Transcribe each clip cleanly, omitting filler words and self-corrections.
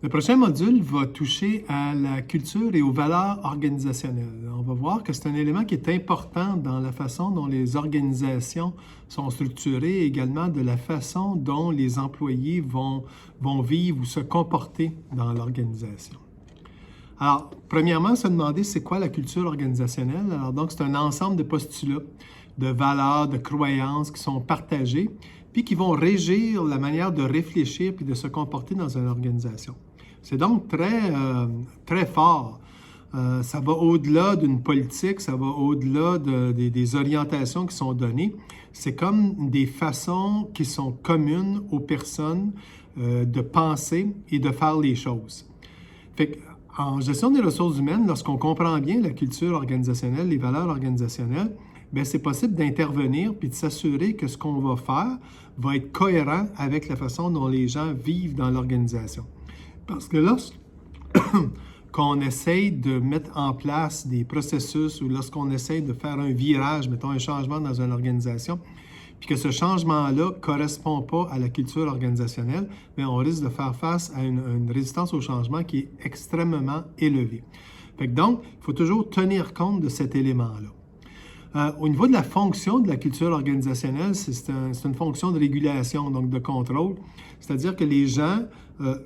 Le prochain module va toucher à la culture et aux valeurs organisationnelles. On va voir que c'est un élément qui est important dans la façon dont les organisations sont structurées et également de la façon dont les employés vont vivre ou se comporter dans l'organisation. Alors, premièrement, se demander c'est quoi la culture organisationnelle. Alors, donc, c'est un ensemble de postulats, de valeurs, de croyances qui sont partagées, puis qui vont régir la manière de réfléchir puis de se comporter dans une organisation. C'est donc très fort. Ça va au-delà d'une politique, ça va au-delà des orientations qui sont données. C'est comme des façons qui sont communes aux personnes de penser et de faire les choses. Fait qu'en gestion des ressources humaines, lorsqu'on comprend bien la culture organisationnelle, les valeurs organisationnelles, bien, c'est possible d'intervenir puis de s'assurer que ce qu'on va faire va être cohérent avec la façon dont les gens vivent dans l'organisation. Parce que lorsqu'on essaye de mettre en place des processus ou lorsqu'on essaye de faire un virage, mettons un changement dans une organisation, puis que ce changement-là ne correspond pas à la culture organisationnelle, bien, on risque de faire face à une résistance au changement qui est extrêmement élevée. Fait que donc, il faut toujours tenir compte de cet élément-là. Au niveau de la fonction de la culture organisationnelle, c'est une fonction de régulation, donc de contrôle. C'est-à-dire que les gens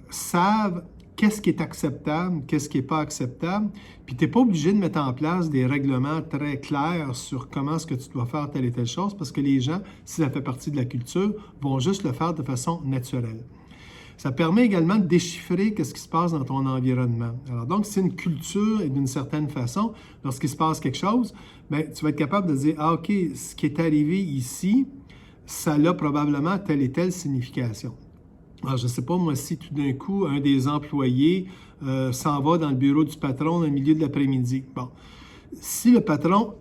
savent qu'est-ce qui est acceptable, qu'est-ce qui n'est pas acceptable, puis tu n'es pas obligé de mettre en place des règlements très clairs sur comment est-ce que tu dois faire telle et telle chose, parce que les gens, si ça fait partie de la culture, vont juste le faire de façon naturelle. Ça permet également de déchiffrer ce qui se passe dans ton environnement. Alors donc, c'est une culture et d'une certaine façon, lorsqu'il se passe quelque chose, bien, tu vas être capable de dire « Ah, OK, ce qui est arrivé ici, ça a probablement telle et telle signification. » Alors, je ne sais pas, moi, si tout d'un coup, un des employés s'en va dans le bureau du patron dans le milieu de l'après-midi. Bon, si le patron,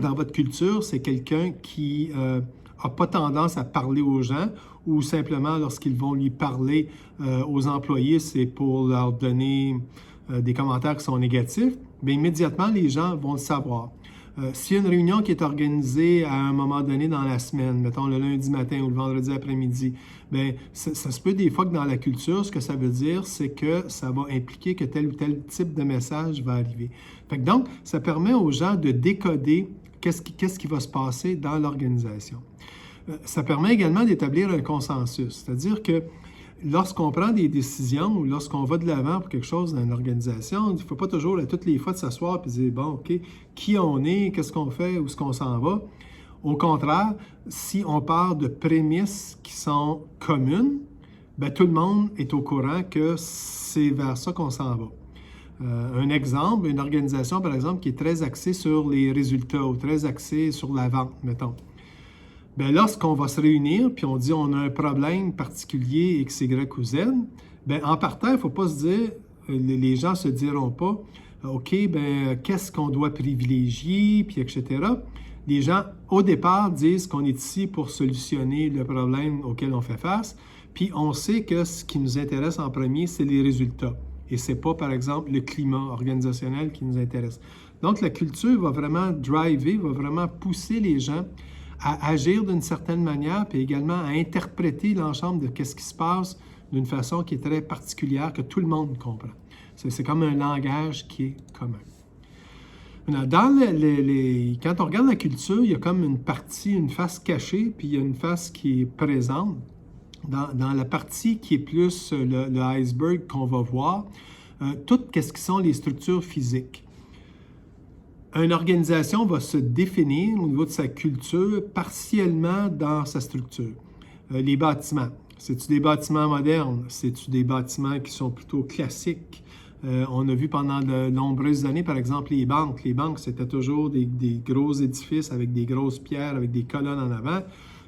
dans votre culture, c'est quelqu'un qui n'a pas tendance à parler aux gens ou simplement lorsqu'ils vont lui parler aux employés, c'est pour leur donner des commentaires qui sont négatifs, bien immédiatement, les gens vont le savoir. S'il y a une réunion qui est organisée à un moment donné dans la semaine, mettons le lundi matin ou le vendredi après-midi, bien, ça se peut des fois que dans la culture, ce que ça veut dire, c'est que ça va impliquer que tel ou tel type de message va arriver. Fait que donc, ça permet aux gens de décoder qu'est-ce qui va se passer dans l'organisation. Ça permet également d'établir un consensus, c'est-à-dire que lorsqu'on prend des décisions ou lorsqu'on va de l'avant pour quelque chose dans une organisation, il ne faut pas toujours à toutes les fois de s'asseoir et dire « Bon, OK, qui on est, qu'est-ce qu'on fait, où est-ce qu'on s'en va? » Au contraire, si on part de prémices qui sont communes, bien, tout le monde est au courant que c'est vers ça qu'on s'en va. Un exemple, une organisation, par exemple, qui est très axée sur les résultats ou très axée sur la vente, mettons. Bien, lorsqu'on va se réunir puis on dit on a un problème particulier X, Y ou Z, bien, en partant, il ne faut pas se dire, les gens ne se diront pas, OK, bien, qu'est-ce qu'on doit privilégier, puis etc. Les gens, au départ, disent qu'on est ici pour solutionner le problème auquel on fait face, puis on sait que ce qui nous intéresse en premier, c'est les résultats. Et ce n'est pas, par exemple, le climat organisationnel qui nous intéresse. Donc, la culture va vraiment driver, va vraiment pousser les gens à agir d'une certaine manière, puis également à interpréter l'ensemble de ce qui se passe d'une façon qui est très particulière, que tout le monde comprend. C'est comme un langage qui est commun. Maintenant, quand on regarde la culture, il y a comme une partie, une face cachée, puis il y a une face qui est présente. Dans la partie qui est plus le iceberg qu'on va voir, tout ce qui sont les structures physiques. Une organisation va se définir au niveau de sa culture partiellement dans sa structure. Les bâtiments. C'est-tu des bâtiments modernes? C'est-tu des bâtiments qui sont plutôt classiques? On a vu pendant de nombreuses années, par exemple, les banques. Les banques, c'était toujours des gros édifices avec des grosses pierres, avec des colonnes en avant,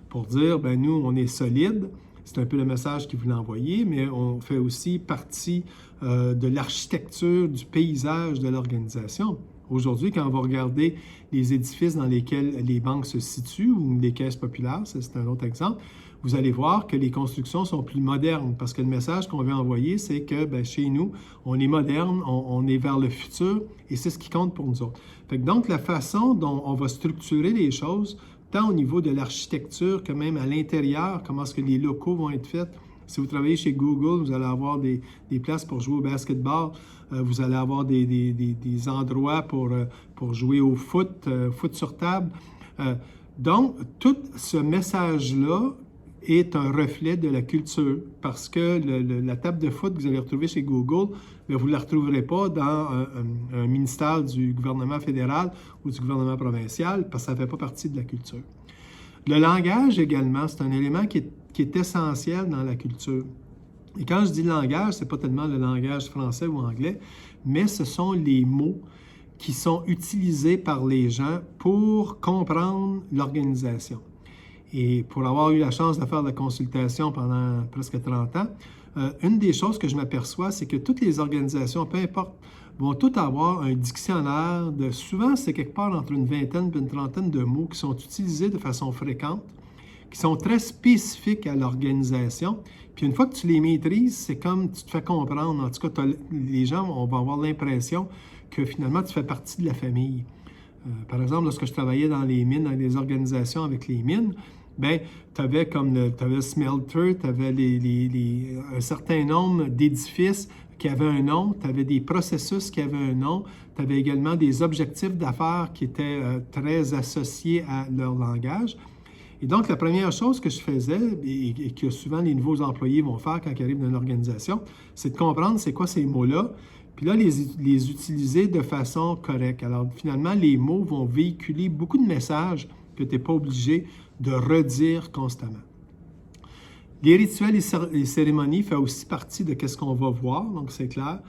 pour dire, bien, nous, on est solide. C'est un peu le message qu'ils voulaient envoyer, mais on fait aussi partie de l'architecture, du paysage de l'organisation. Aujourd'hui, quand on va regarder les édifices dans lesquels les banques se situent ou les caisses populaires, c'est un autre exemple, vous allez voir que les constructions sont plus modernes parce que le message qu'on veut envoyer, c'est que bien, chez nous, on est moderne, on est vers le futur et c'est ce qui compte pour nous autres. Fait que donc, la façon dont on va structurer les choses, tant au niveau de l'architecture que même à l'intérieur, comment est-ce que les locaux vont être faits, Si vous travaillez chez Google, vous allez avoir des places pour jouer au basketball, vous allez avoir des endroits pour jouer au foot, foot sur table. Donc, tout ce message-là est un reflet de la culture parce que la table de foot que vous allez retrouver chez Google, bien, vous ne la retrouverez pas dans un ministère du gouvernement fédéral ou du gouvernement provincial parce que ça ne fait pas partie de la culture. Le langage également, c'est un élément qui est essentiel dans la culture. Et quand je dis langage, ce n'est pas tellement le langage français ou anglais, mais ce sont les mots qui sont utilisés par les gens pour comprendre l'organisation. Et pour avoir eu la chance de faire de la consultation pendant presque 30 ans, une des choses que je m'aperçois, c'est que toutes les organisations, peu importe, vont toutes avoir un dictionnaire de, souvent c'est quelque part entre une vingtaine et une trentaine de mots qui sont utilisés de façon fréquente, qui sont très spécifiques à l'organisation. Puis une fois que tu les maîtrises, c'est comme tu te fais comprendre. En tout cas, les gens vont avoir l'impression que finalement tu fais partie de la famille. Par exemple, lorsque je travaillais dans les mines, dans les organisations avec les mines, bien, tu avais le smelter, tu avais un certain nombre d'édifices qui avaient un nom, tu avais des processus qui avaient un nom, tu avais également des objectifs d'affaires qui étaient très associés à leur langage. Et donc, la première chose que je faisais, et que souvent les nouveaux employés vont faire quand ils arrivent dans une organisation, c'est de comprendre c'est quoi ces mots-là, puis là, les utiliser de façon correcte. Alors, finalement, les mots vont véhiculer beaucoup de messages que tu n'es pas obligé de redire constamment. Les rituels et cérémonies font aussi partie de ce qu'on va voir, donc c'est clair.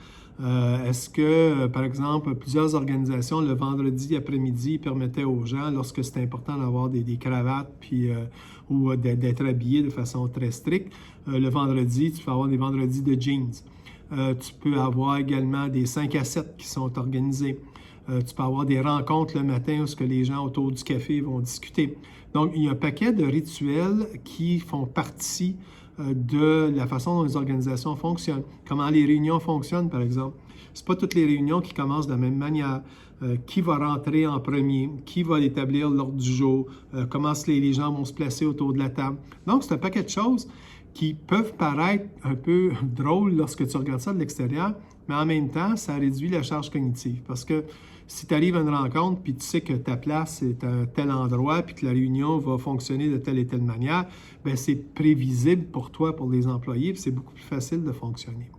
Est-ce que, par exemple, plusieurs organisations, le vendredi après-midi, permettaient aux gens, lorsque c'était important d'avoir des cravates ou d'être habillé de façon très stricte, le vendredi, tu peux avoir des vendredis de jeans. Tu peux avoir également des 5 à 7 qui sont organisés. Tu peux avoir des rencontres le matin où les gens autour du café vont discuter. Donc, il y a un paquet de rituels qui font partie de la façon dont les organisations fonctionnent. Comment les réunions fonctionnent, par exemple. Ce pas toutes les réunions qui commencent de la même manière. Qui va rentrer en premier? Qui va établir l'ordre du jour? Comment les gens vont se placer autour de la table? Donc, c'est un paquet de choses qui peuvent paraître un peu drôles lorsque tu regardes ça de l'extérieur, mais en même temps, ça réduit la charge cognitive. Parce que si tu arrives à une rencontre puis tu sais que ta place est à tel endroit puis que la réunion va fonctionner de telle et telle manière, bien, c'est prévisible pour toi, pour les employés, puis c'est beaucoup plus facile de fonctionner.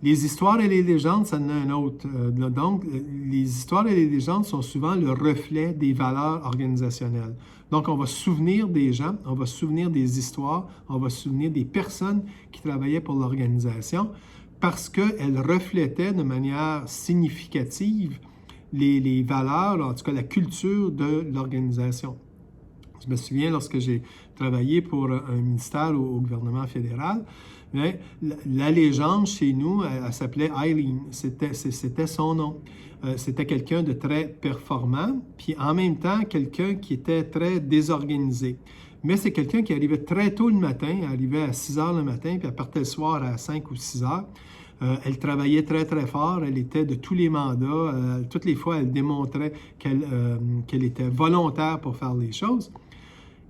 Les histoires et les légendes, ça en a un autre. Donc, les histoires et les légendes sont souvent le reflet des valeurs organisationnelles. Donc, on va se souvenir des gens, on va se souvenir des histoires, on va se souvenir des personnes qui travaillaient pour l'organisation parce qu'elles reflétaient de manière significative les valeurs, en tout cas la culture de l'organisation. Je me souviens, lorsque j'ai travaillé pour un ministère au gouvernement fédéral, mais la légende chez nous, elle s'appelait Eileen. C'était son nom. C'était quelqu'un de très performant, puis en même temps, quelqu'un qui était très désorganisé. Mais c'est quelqu'un qui arrivait très tôt le matin, elle arrivait à 6 heures le matin, puis elle partait le soir à 5 ou 6 heures. Elle travaillait très, très fort. Elle était de tous les mandats. Toutes les fois, elle démontrait qu'elle était volontaire pour faire les choses.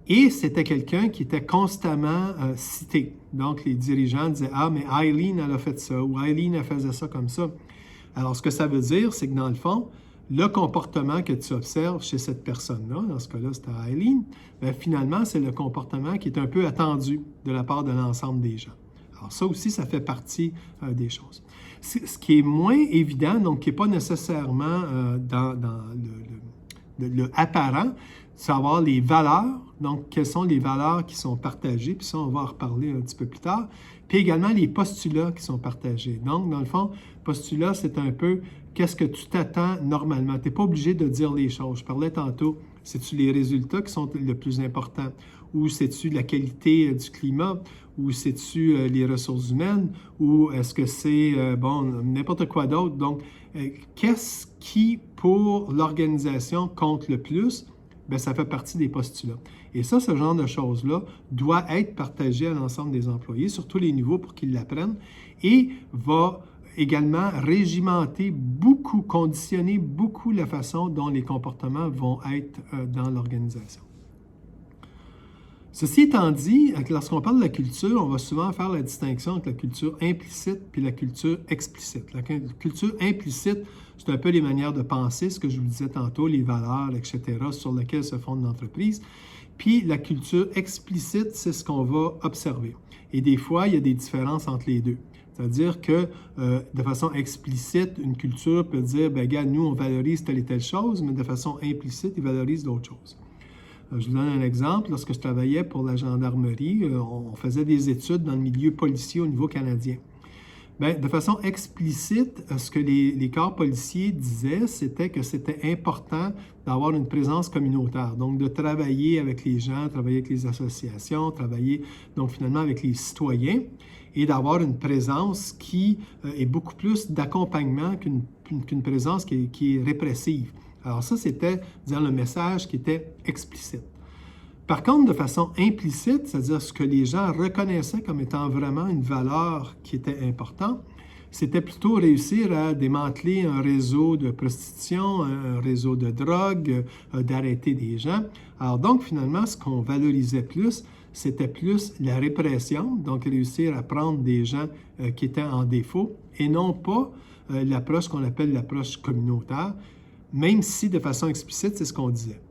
Et c'était quelqu'un qui était constamment cité. Donc, les dirigeants disaient « Ah, mais Eileen, elle a fait ça » ou « Eileen, elle faisait ça comme ça ». Alors, ce que ça veut dire, c'est que dans le fond, le comportement que tu observes chez cette personne-là, dans ce cas-là, c'était Eileen, bien, finalement, c'est le comportement qui est un peu attendu de la part de l'ensemble des gens. Alors, ça aussi, ça fait partie des choses. Ce qui est moins évident, donc qui n'est pas nécessairement dans le apparent, c'est savoir les valeurs. Donc, quelles sont les valeurs qui sont partagées, puis ça, on va en reparler un petit peu plus tard. Puis également, les postulats qui sont partagés. Donc, dans le fond, postulat, c'est un peu qu'est-ce que tu t'attends normalement. Tu n'es pas obligé de dire les choses. Je parlais tantôt, c'est-tu les résultats qui sont le plus importants? Ou c'est-tu la qualité du climat? Ou c'est-tu les ressources humaines? Ou est-ce que c'est, n'importe quoi d'autre? Donc, qu'est-ce qui, pour l'organisation, compte le plus? Bien, ça fait partie des postulats. Et ça, ce genre de choses-là doit être partagé à l'ensemble des employés, sur tous les niveaux pour qu'ils l'apprennent, et va également régimenter beaucoup, conditionner beaucoup la façon dont les comportements vont être dans l'organisation. Ceci étant dit, lorsqu'on parle de la culture, on va souvent faire la distinction entre la culture implicite et la culture explicite. La culture implicite, c'est un peu les manières de penser, ce que je vous disais tantôt, les valeurs, etc., sur lesquelles se fonde l'entreprise. Puis la culture explicite, c'est ce qu'on va observer. Et des fois, il y a des différences entre les deux. C'est-à-dire que de façon explicite, une culture peut dire, bien, regarde, nous, on valorise telle et telle chose, mais de façon implicite, ils valorisent d'autres choses. Je vous donne un exemple. Lorsque je travaillais pour la gendarmerie, on faisait des études dans le milieu policier au niveau canadien. Bien, de façon explicite, ce que les corps policiers disaient, c'était que c'était important d'avoir une présence communautaire. Donc, de travailler avec les gens, travailler avec les associations, travailler donc finalement avec les citoyens et d'avoir une présence qui est beaucoup plus d'accompagnement qu'une présence qui est répressive. Alors ça, c'était, disons, le message qui était explicite. Par contre, de façon implicite, c'est-à-dire ce que les gens reconnaissaient comme étant vraiment une valeur qui était importante, c'était plutôt réussir à démanteler un réseau de prostitution, un réseau de drogue, d'arrêter des gens. Alors donc, finalement, ce qu'on valorisait plus, c'était plus la répression, donc réussir à prendre des gens qui étaient en défaut, et non pas l'approche qu'on appelle l'approche communautaire, même si de façon explicite, c'est ce qu'on disait.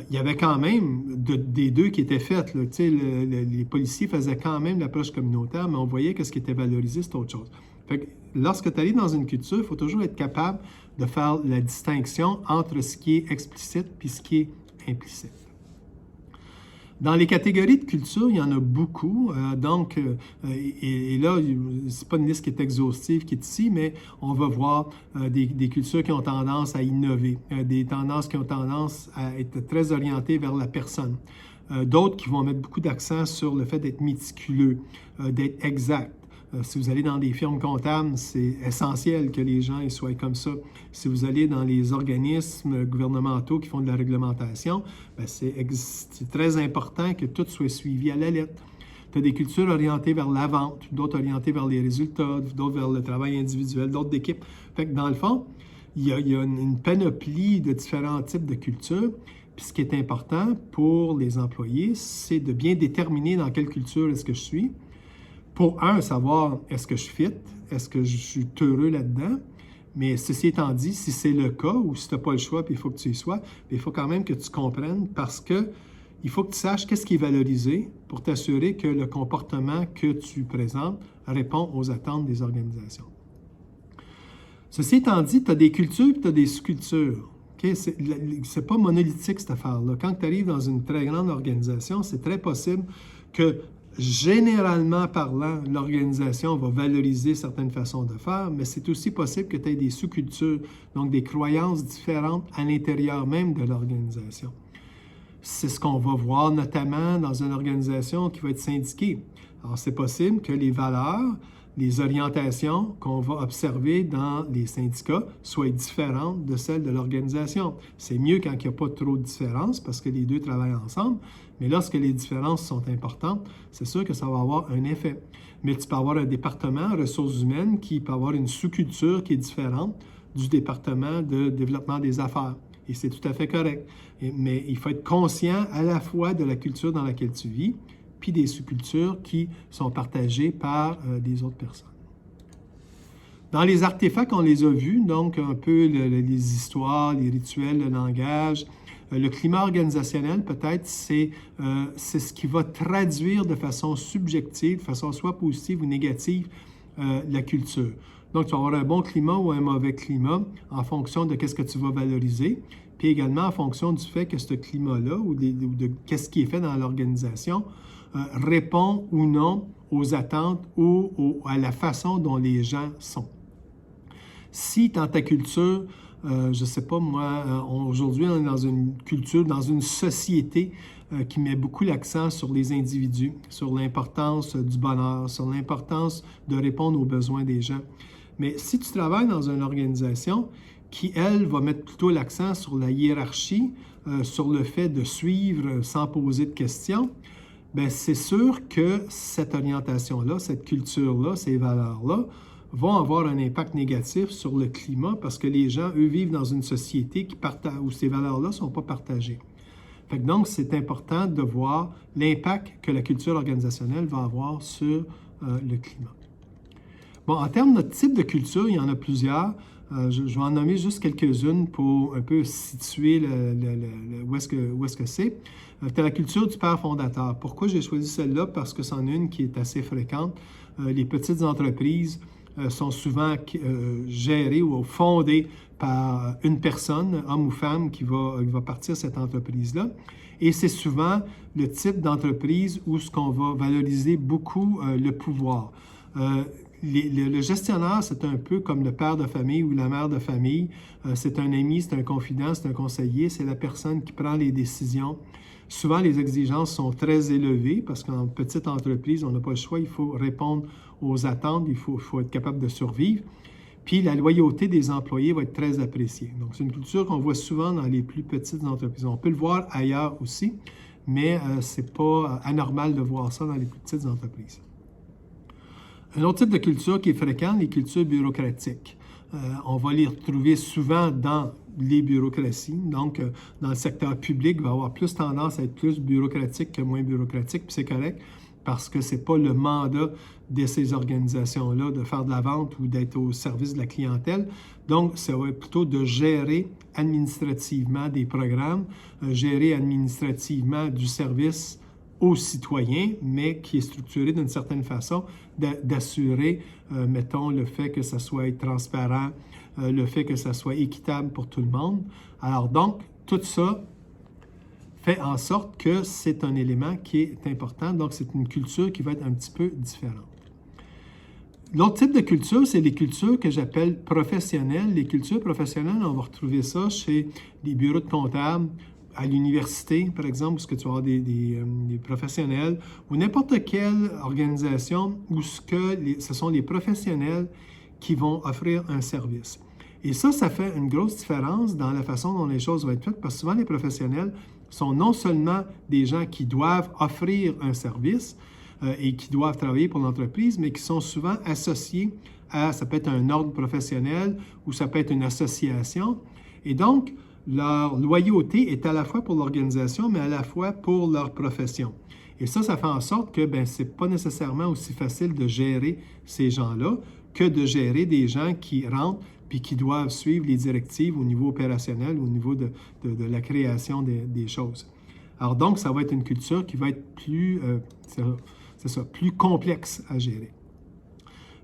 Il y avait quand même des deux qui étaient faites. Là. Les policiers faisaient quand même l'approche communautaire, mais on voyait que ce qui était valorisé, c'est autre chose. Fait que lorsque tu arrives dans une culture, il faut toujours être capable de faire la distinction entre ce qui est explicite et ce qui est implicite. Dans les catégories de culture, il y en a beaucoup. Et là, ce n'est pas une liste qui est exhaustive qui est ici, mais on va voir des cultures qui ont tendance à innover, des tendances qui ont tendance à être très orientées vers la personne. D'autres qui vont mettre beaucoup d'accent sur le fait d'être méticuleux, d'être exact. Si vous allez dans des firmes comptables, c'est essentiel que les gens soient comme ça. Si vous allez dans les organismes gouvernementaux qui font de la réglementation, c'est très important que tout soit suivi à la lettre. Tu as des cultures orientées vers la vente, d'autres orientées vers les résultats, d'autres vers le travail individuel, d'autres d'équipe. Fait que dans le fond, il y a une panoplie de différents types de cultures. Puis ce qui est important pour les employés, c'est de bien déterminer dans quelle culture est-ce que je suis. Pour savoir est-ce que je fit, est-ce que je suis heureux là-dedans, mais ceci étant dit, si c'est le cas ou si tu n'as pas le choix puis il faut que tu y sois, il faut quand même que tu comprennes parce que il faut que tu saches qu'est-ce qui est valorisé pour t'assurer que le comportement que tu présentes répond aux attentes des organisations. Ceci étant dit, tu as des cultures et tu as des sous-cultures. Okay? C'est pas monolithique cette affaire-là. Quand tu arrives dans une très grande organisation, c'est très possible que généralement parlant, l'organisation va valoriser certaines façons de faire, mais c'est aussi possible que tu aies des sous-cultures, donc des croyances différentes à l'intérieur même de l'organisation. C'est ce qu'on va voir notamment dans une organisation qui va être syndiquée. Alors, c'est possible que les valeurs, les orientations qu'on va observer dans les syndicats soient différentes de celles de l'organisation. C'est mieux quand il n'y a pas trop de différences parce que les deux travaillent ensemble, mais lorsque les différences sont importantes, c'est sûr que ça va avoir un effet. Mais tu peux avoir un département ressources humaines qui peut avoir une sous-culture qui est différente du département de développement des affaires. Et c'est tout à fait correct. Mais il faut être conscient à la fois de la culture dans laquelle tu vis, puis des sous-cultures qui sont partagées par des autres personnes. Dans les artefacts, on les a vus, donc un peu les histoires, les rituels, le langage. Le climat organisationnel, peut-être, c'est ce qui va traduire de façon subjective, de façon soit positive ou négative, la culture. Donc, tu vas avoir un bon climat ou un mauvais climat en fonction de qu'est-ce que tu vas valoriser, puis également en fonction du fait que ce climat-là ou de qu'est-ce qui est fait dans l'organisation répond ou non aux attentes ou à la façon dont les gens sont. Si dans ta culture, je ne sais pas moi, aujourd'hui on est dans une culture, dans une société qui met beaucoup l'accent sur les individus, sur l'importance du bonheur, sur l'importance de répondre aux besoins des gens. Mais si tu travailles dans une organisation qui, elle, va mettre plutôt l'accent sur la hiérarchie, sur le fait de suivre sans poser de questions, bien, c'est sûr que cette orientation-là, cette culture-là, ces valeurs-là, vont avoir un impact négatif sur le climat parce que les gens, eux, vivent dans une société où ces valeurs-là ne sont pas partagées. Fait que donc, c'est important de voir l'impact que la culture organisationnelle va avoir sur le climat. Bon, en termes de type de culture, il y en a plusieurs. Je vais en nommer juste quelques-unes pour un peu situer où est-ce que c'est. Tu as la culture du père fondateur. Pourquoi j'ai choisi celle-là? Parce que c'en est une qui est assez fréquente. Les petites entreprises sont souvent gérées ou fondées par une personne, homme ou femme, qui va partir cette entreprise-là. Et c'est souvent le type d'entreprise où ce qu'on va valoriser beaucoup le pouvoir. Le gestionnaire, c'est un peu comme le père de famille ou la mère de famille. C'est un ami, c'est un confident, c'est un conseiller, c'est la personne qui prend les décisions. Souvent, les exigences sont très élevées parce qu'en petite entreprise, on n'a pas le choix, il faut répondre aux attentes, il faut être capable de survivre. Puis la loyauté des employés va être très appréciée. Donc, c'est une culture qu'on voit souvent dans les plus petites entreprises. On peut le voir ailleurs aussi, mais ce n'est pas anormal de voir ça dans les plus petites entreprises. Un autre type de culture qui est fréquent, les cultures bureaucratiques. On va les retrouver souvent dans les bureaucraties. Donc, dans le secteur public, il va avoir plus tendance à être plus bureaucratique que moins bureaucratique, puis c'est correct parce que ce n'est pas le mandat de ces organisations-là de faire de la vente ou d'être au service de la clientèle. Donc, ça va être plutôt de gérer administrativement des programmes, gérer administrativement du service aux citoyens, mais qui est structuré d'une certaine façon, d'assurer, mettons, le fait que ça soit transparent, le fait que ça soit équitable pour tout le monde. Alors donc, tout ça fait en sorte que c'est un élément qui est important. Donc, c'est une culture qui va être un petit peu différente. L'autre type de culture, c'est les cultures que j'appelle professionnelles. Les cultures professionnelles, on va retrouver ça chez les bureaux de comptables, à l'université, par exemple, où tu vas avoir des professionnels, ou n'importe quelle organisation où ce sont les professionnels qui vont offrir un service. Et ça fait une grosse différence dans la façon dont les choses vont être faites, parce que souvent les professionnels sont non seulement des gens qui doivent offrir un service et qui doivent travailler pour l'entreprise, mais qui sont souvent associés à, ça peut être un ordre professionnel ou ça peut être une association. Et donc, leur loyauté est à la fois pour l'organisation, mais à la fois pour leur profession. Et ça fait en sorte que ce n'est pas nécessairement aussi facile de gérer ces gens-là que de gérer des gens qui rentrent puis qui doivent suivre les directives au niveau opérationnel, au niveau de la création des choses. Alors donc, ça va être une culture qui va être plus complexe à gérer.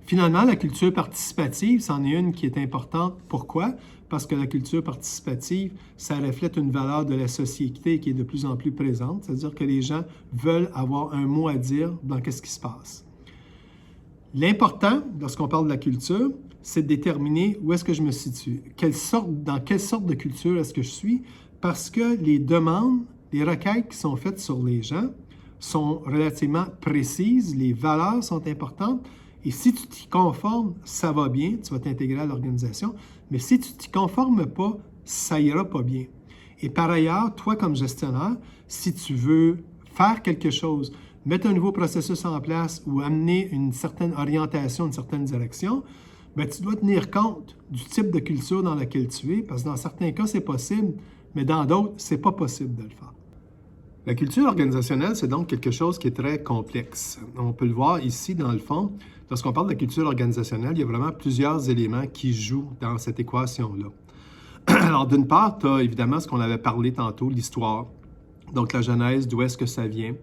Finalement, la culture participative, c'en est une qui est importante. Pourquoi? Parce que la culture participative, ça reflète une valeur de la société qui est de plus en plus présente, c'est-à-dire que les gens veulent avoir un mot à dire dans ce qui se passe. L'important, lorsqu'on parle de la culture, c'est de déterminer où est-ce que je me situe, dans quelle sorte de culture est-ce que je suis, parce que les demandes, les requêtes qui sont faites sur les gens sont relativement précises, les valeurs sont importantes, et si tu t'y conformes, ça va bien, tu vas t'intégrer à l'organisation, mais si tu ne t'y conformes pas, ça ira pas bien. Et par ailleurs, toi comme gestionnaire, si tu veux faire quelque chose, mettre un nouveau processus en place ou amener une certaine orientation, une certaine direction, tu dois tenir compte du type de culture dans laquelle tu es, parce que dans certains cas, c'est possible, mais dans d'autres, c'est pas possible de le faire. La culture organisationnelle, c'est donc quelque chose qui est très complexe. On peut le voir ici, dans le fond. Lorsqu'on parle de culture organisationnelle, il y a vraiment plusieurs éléments qui jouent dans cette équation-là. Alors, d'une part, tu as évidemment ce qu'on avait parlé tantôt, l'histoire. Donc, la genèse, d'où est-ce que ça vient.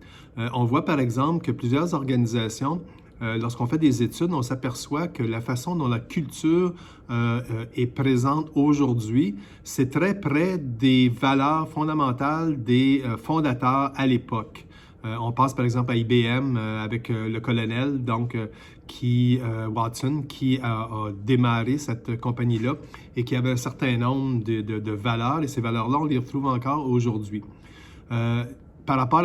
On voit, par exemple, que plusieurs organisations, lorsqu'on fait des études, on s'aperçoit que la façon dont la culture est présente aujourd'hui, c'est très près des valeurs fondamentales des fondateurs à l'époque. On passe par exemple à IBM avec le colonel, donc Watson, qui a démarré cette compagnie-là et qui avait un certain nombre de valeurs, et ces valeurs-là, on les retrouve encore aujourd'hui. Par rapport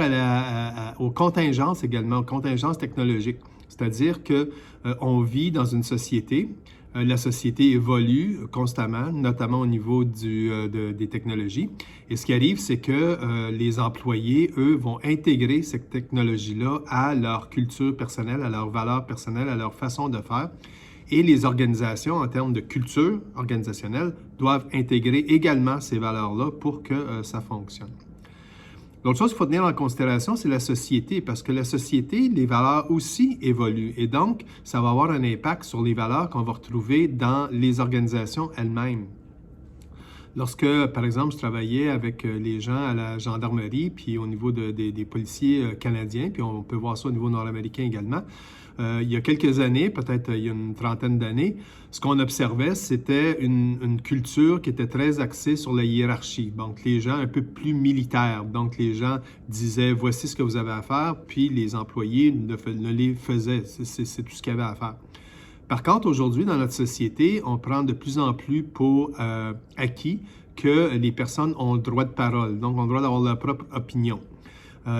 aux contingences également, aux contingences technologiques, c'est-à-dire qu'on vit dans une société, la société évolue constamment, notamment au niveau des technologies. Et ce qui arrive, c'est que les employés, eux, vont intégrer cette technologie-là à leur culture personnelle, à leurs valeurs personnelles, à leur façon de faire. Et les organisations, en termes de culture organisationnelle, doivent intégrer également ces valeurs-là pour que ça fonctionne. L'autre chose qu'il faut tenir en considération, c'est la société, parce que la société, les valeurs aussi évoluent. Et donc, ça va avoir un impact sur les valeurs qu'on va retrouver dans les organisations elles-mêmes. Lorsque, par exemple, je travaillais avec les gens à la gendarmerie, puis au niveau des policiers canadiens, puis on peut voir ça au niveau nord-américain également, il y a quelques années, peut-être il y a une trentaine d'années, ce qu'on observait, c'était une culture qui était très axée sur la hiérarchie. Donc, les gens un peu plus militaires. Donc, les gens disaient, voici ce que vous avez à faire, puis les employés ne les faisaient. C'est tout ce qu'il y avait à faire. Par contre, aujourd'hui, dans notre société, on prend de plus en plus pour acquis que les personnes ont le droit de parole, donc ont le droit d'avoir leur propre opinion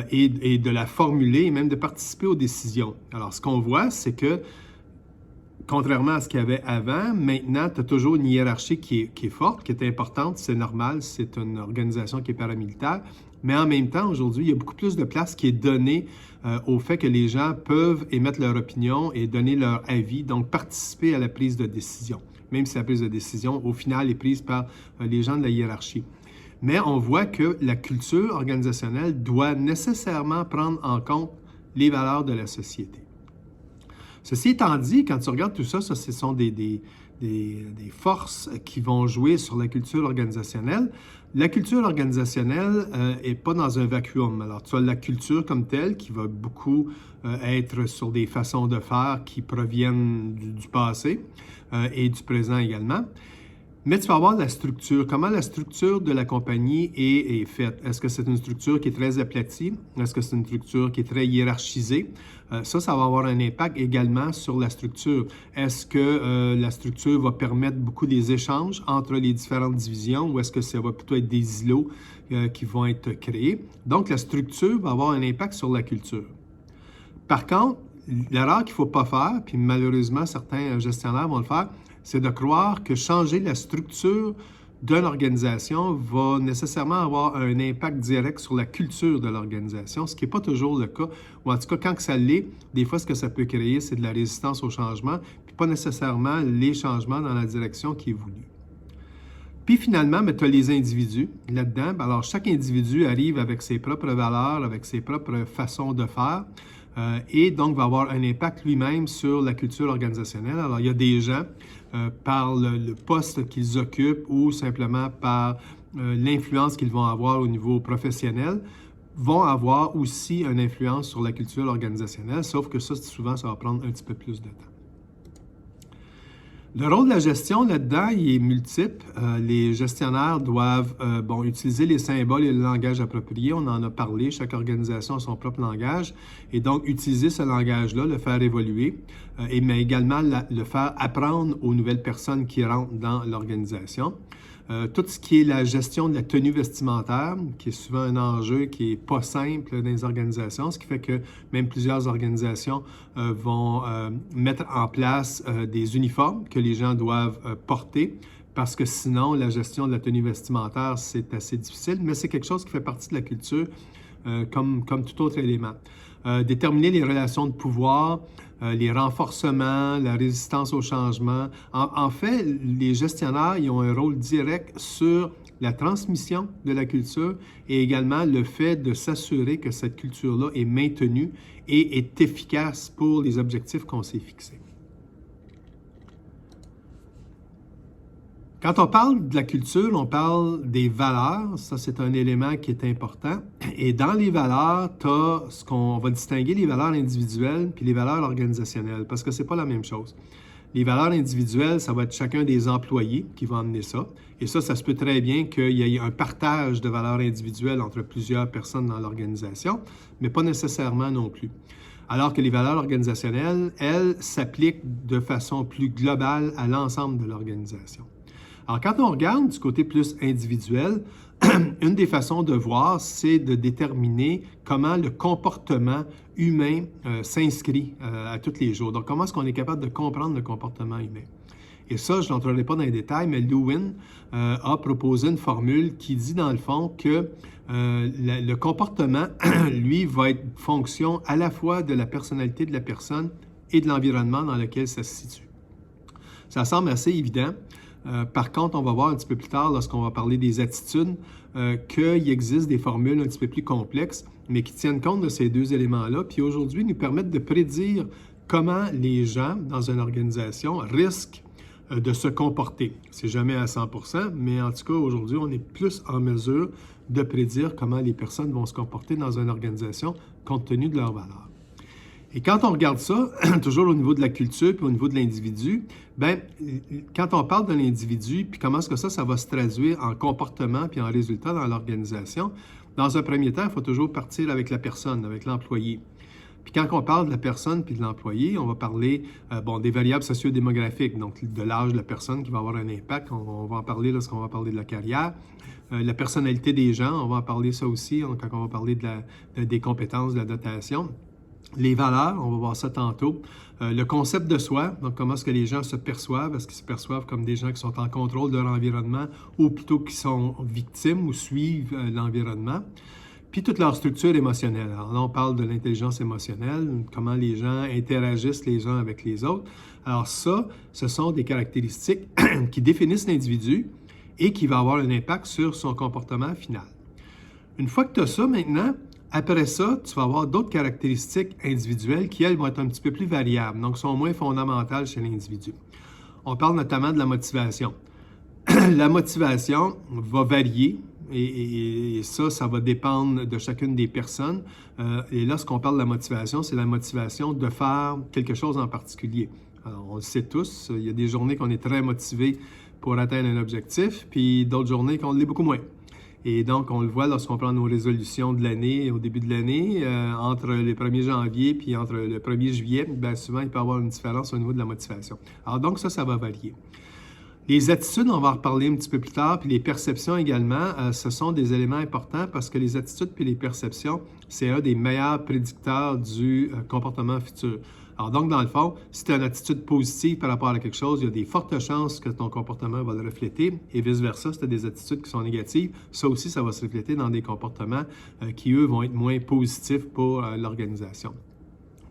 et de la formuler et même de participer aux décisions. Alors, ce qu'on voit, c'est que, contrairement à ce qu'il y avait avant, maintenant, tu as toujours une hiérarchie qui est forte, qui est importante, c'est normal, c'est une organisation qui est paramilitaire, mais en même temps, aujourd'hui, il y a beaucoup plus de place qui est donnée au fait que les gens peuvent émettre leur opinion et donner leur avis, donc participer à la prise de décision, même si la prise de décision, au final, est prise par les gens de la hiérarchie. Mais on voit que la culture organisationnelle doit nécessairement prendre en compte les valeurs de la société. Ceci étant dit, quand tu regardes tout ça, ce sont des forces qui vont jouer sur la culture organisationnelle. La culture organisationnelle n'est pas dans un vacuum. Alors, tu as la culture comme telle qui va beaucoup être sur des façons de faire qui proviennent du passé et du présent également. Mais tu vas avoir la structure, comment la structure de la compagnie est faite. Est-ce que c'est une structure qui est très aplatie? Est-ce que c'est une structure qui est très hiérarchisée? Ça va avoir un impact également sur la structure. Est-ce que la structure va permettre beaucoup des échanges entre les différentes divisions ou est-ce que ça va plutôt être des îlots qui vont être créés? Donc, la structure va avoir un impact sur la culture. Par contre, l'erreur qu'il ne faut pas faire, puis malheureusement, certains gestionnaires vont le faire, c'est de croire que changer la structure d'une organisation va nécessairement avoir un impact direct sur la culture de l'organisation, ce qui n'est pas toujours le cas. Ou en tout cas, quand ça l'est, des fois, ce que ça peut créer, c'est de la résistance au changement, puis pas nécessairement les changements dans la direction qui est voulue. Puis finalement, tu as les individus là-dedans. Alors, chaque individu arrive avec ses propres valeurs, avec ses propres façons de faire. Et donc va avoir un impact lui-même sur la culture organisationnelle. Alors, il y a des gens, par le poste qu'ils occupent ou simplement par l'influence qu'ils vont avoir au niveau professionnel, vont avoir aussi une influence sur la culture organisationnelle, sauf que ça, souvent, ça va prendre un petit peu plus de temps. Le rôle de la gestion là-dedans, il est multiple. Les gestionnaires doivent utiliser les symboles et le langage approprié. On en a parlé, chaque organisation a son propre langage. Et donc, utiliser ce langage-là, le faire évoluer, mais également le faire apprendre aux nouvelles personnes qui rentrent dans l'organisation. Tout ce qui est la gestion de la tenue vestimentaire, qui est souvent un enjeu qui n'est pas simple dans les organisations, ce qui fait que même plusieurs organisations vont mettre en place des uniformes que les gens doivent porter, parce que sinon, la gestion de la tenue vestimentaire, c'est assez difficile, mais c'est quelque chose qui fait partie de la culture comme tout autre élément. Déterminer les relations de pouvoir, les renforcements, la résistance au changement. En fait, les gestionnaires, ils ont un rôle direct sur la transmission de la culture et également le fait de s'assurer que cette culture-là est maintenue et est efficace pour les objectifs qu'on s'est fixés. Quand on parle de la culture, on parle des valeurs. Ça, c'est un élément qui est important. Et dans les valeurs, tu as on va distinguer les valeurs individuelles puis les valeurs organisationnelles, parce que ce n'est pas la même chose. Les valeurs individuelles, ça va être chacun des employés qui va amener ça. Et ça se peut très bien qu'il y ait un partage de valeurs individuelles entre plusieurs personnes dans l'organisation, mais pas nécessairement non plus. Alors que les valeurs organisationnelles, elles, s'appliquent de façon plus globale à l'ensemble de l'organisation. Alors, quand on regarde du côté plus individuel, une des façons de voir, c'est de déterminer comment le comportement humain s'inscrit à tous les jours. Donc, comment est-ce qu'on est capable de comprendre le comportement humain? Et ça, je n'entrerai pas dans les détails, mais Lewin a proposé une formule qui dit, dans le fond, que le comportement, lui, va être fonction à la fois de la personnalité de la personne et de l'environnement dans lequel ça se situe. Ça semble assez évident. Par contre, on va voir un petit peu plus tard, lorsqu'on va parler des attitudes, qu'il existe des formules un petit peu plus complexes, mais qui tiennent compte de ces deux éléments-là, puis aujourd'hui nous permettent de prédire comment les gens dans une organisation risquent de se comporter. C'est jamais à 100%, mais en tout cas, aujourd'hui, on est plus en mesure de prédire comment les personnes vont se comporter dans une organisation compte tenu de leurs valeurs. Et quand on regarde ça, toujours au niveau de la culture puis au niveau de l'individu, bien, quand on parle de l'individu, puis comment est-ce que ça va se traduire en comportement puis en résultat dans l'organisation, dans un premier temps, il faut toujours partir avec la personne, avec l'employé. Puis quand on parle de la personne puis de l'employé, on va parler des variables socio-démographiques, donc de l'âge de la personne qui va avoir un impact. On va en parler lorsqu'on va parler de la carrière. La personnalité des gens, on va en parler ça aussi quand on va parler des compétences, de la dotation. Les valeurs, on va voir ça tantôt. Le concept de soi, donc comment est-ce que les gens se perçoivent? Est-ce qu'ils se perçoivent comme des gens qui sont en contrôle de leur environnement ou plutôt qui sont victimes ou suivent l'environnement? Puis toute leur structure émotionnelle. Alors là, on parle de l'intelligence émotionnelle, comment les gens interagissent les uns avec les autres. Alors ça, ce sont des caractéristiques qui définissent l'individu et qui vont avoir un impact sur son comportement final. Une fois que tu as ça maintenant, après ça, tu vas avoir d'autres caractéristiques individuelles qui, elles, vont être un petit peu plus variables, donc sont moins fondamentales chez l'individu. On parle notamment de la motivation. La motivation va varier. Et ça va dépendre de chacune des personnes. Et lorsqu'on parle de la motivation, c'est la motivation de faire quelque chose en particulier. Alors, on le sait tous, il y a des journées qu'on est très motivé pour atteindre un objectif, puis d'autres journées qu'on l'est beaucoup moins. Et donc, on le voit lorsqu'on prend nos résolutions de l'année, au début de l'année, entre le 1er janvier puis entre le 1er juillet, bien souvent, il peut y avoir une différence au niveau de la motivation. Alors donc, ça va varier. Les attitudes, on va en reparler un petit peu plus tard, puis les perceptions également, ce sont des éléments importants parce que les attitudes puis les perceptions, c'est un des meilleurs prédicteurs du comportement futur. Alors donc, dans le fond, si tu as une attitude positive par rapport à quelque chose, il y a des fortes chances que ton comportement va le refléter et vice-versa, si tu as des attitudes qui sont négatives, ça aussi, ça va se refléter dans des comportements qui, eux, vont être moins positifs pour l'organisation.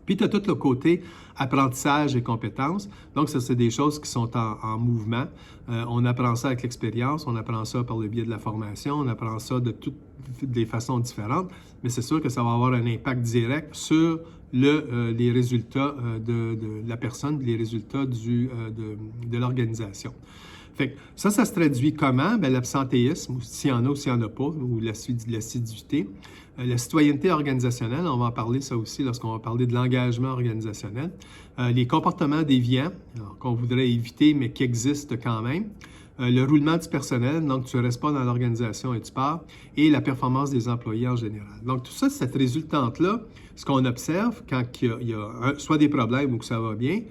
Puis, tu as tout le côté apprentissage et compétences. Donc, ça, c'est des choses qui sont en mouvement. On apprend ça avec l'expérience, on apprend ça par le biais de la formation, on apprend ça de toutes des façons différentes, mais c'est sûr que ça va avoir un impact direct sur les résultats de la personne, les résultats de l'organisation. Fait que ça se traduit comment? Bien, l'absentéisme, s'il y en a ou s'il n'y en a pas, ou l'assiduité. La citoyenneté organisationnelle, on va en parler ça aussi lorsqu'on va parler de l'engagement organisationnel. Les comportements déviants, qu'on voudrait éviter, mais qui existent quand même. Le roulement du personnel, donc tu ne restes pas dans l'organisation et tu pars. Et la performance des employés en général. Donc tout ça, cette résultante-là, ce qu'on observe quand il y a soit des problèmes ou que ça va bien,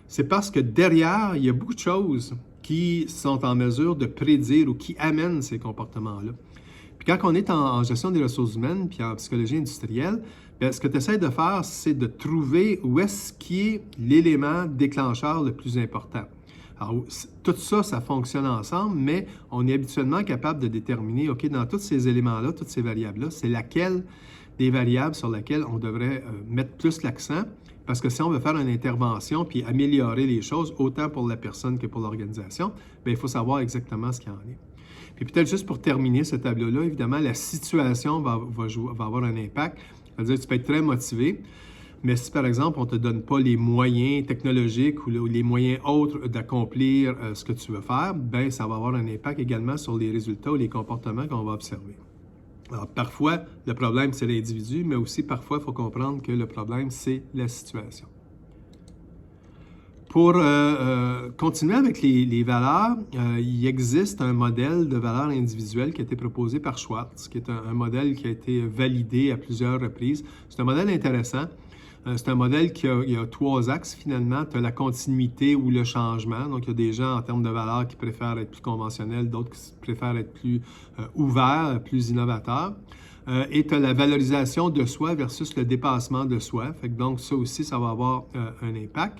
c'est parce que derrière, il y a beaucoup de choses qui sont en mesure de prédire ou qui amènent ces comportements-là. Puis quand on est en gestion des ressources humaines puis en psychologie industrielle, bien, ce que tu essaies de faire, c'est de trouver où est-ce qui est l'élément déclencheur le plus important. Alors, tout ça, ça fonctionne ensemble, mais on est habituellement capable de déterminer, OK, dans tous ces éléments-là, toutes ces variables-là, c'est laquelle des variables sur laquelle on devrait mettre plus l'accent. Parce que si on veut faire une intervention puis améliorer les choses, autant pour la personne que pour l'organisation, bien, il faut savoir exactement ce qu'il y en est. Puis peut-être juste pour terminer ce tableau-là, évidemment, la situation va avoir un impact. C'est-à-dire que tu peux être très motivé, mais si par exemple, on ne te donne pas les moyens technologiques ou les moyens autres d'accomplir ce que tu veux faire, bien, ça va avoir un impact également sur les résultats ou les comportements qu'on va observer. Alors, parfois, le problème, c'est l'individu, mais aussi, parfois, il faut comprendre que le problème, c'est la situation. Pour continuer avec les valeurs, il existe un modèle de valeurs individuelles qui a été proposé par Schwartz, qui est un modèle qui a été validé à plusieurs reprises. C'est un modèle intéressant. C'est un modèle qui a 3 axes, finalement. Tu as la continuité ou le changement. Donc, il y a des gens, en termes de valeurs, qui préfèrent être plus conventionnels, d'autres qui préfèrent être plus ouverts, plus innovateurs. Et tu as la valorisation de soi versus le dépassement de soi. Fait que donc, ça aussi, ça va avoir un impact.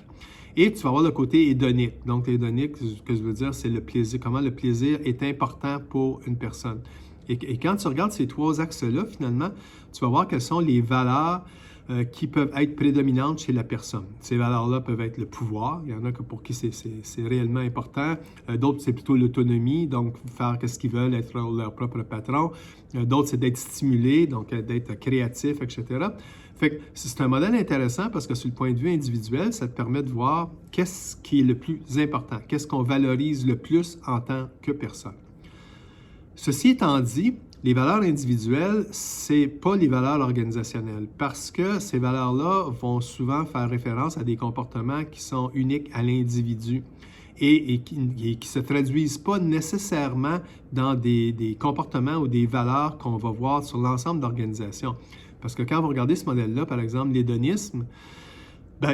Et tu vas avoir le côté hédonique. Donc, l'hédonique, ce que je veux dire, c'est le plaisir, comment le plaisir est important pour une personne. Et quand tu regardes ces 3 axes-là, finalement, tu vas voir quelles sont les valeurs qui peuvent être prédominantes chez la personne. Ces valeurs-là peuvent être le pouvoir. Il y en a pour qui c'est réellement important. D'autres, c'est plutôt l'autonomie, donc faire ce qu'ils veulent, être leur propre patron. D'autres, c'est d'être stimulé, donc d'être créatif, etc. Fait que c'est un modèle intéressant parce que sur le point de vue individuel, ça te permet de voir qu'est-ce qui est le plus important, qu'est-ce qu'on valorise le plus en tant que personne. Ceci étant dit, les valeurs individuelles, c'est pas les valeurs organisationnelles parce que ces valeurs-là vont souvent faire référence à des comportements qui sont uniques à l'individu et qui ne se traduisent pas nécessairement dans des comportements ou des valeurs qu'on va voir sur l'ensemble d'organisations. Parce que quand vous regardez ce modèle-là, par exemple, l'hédonisme,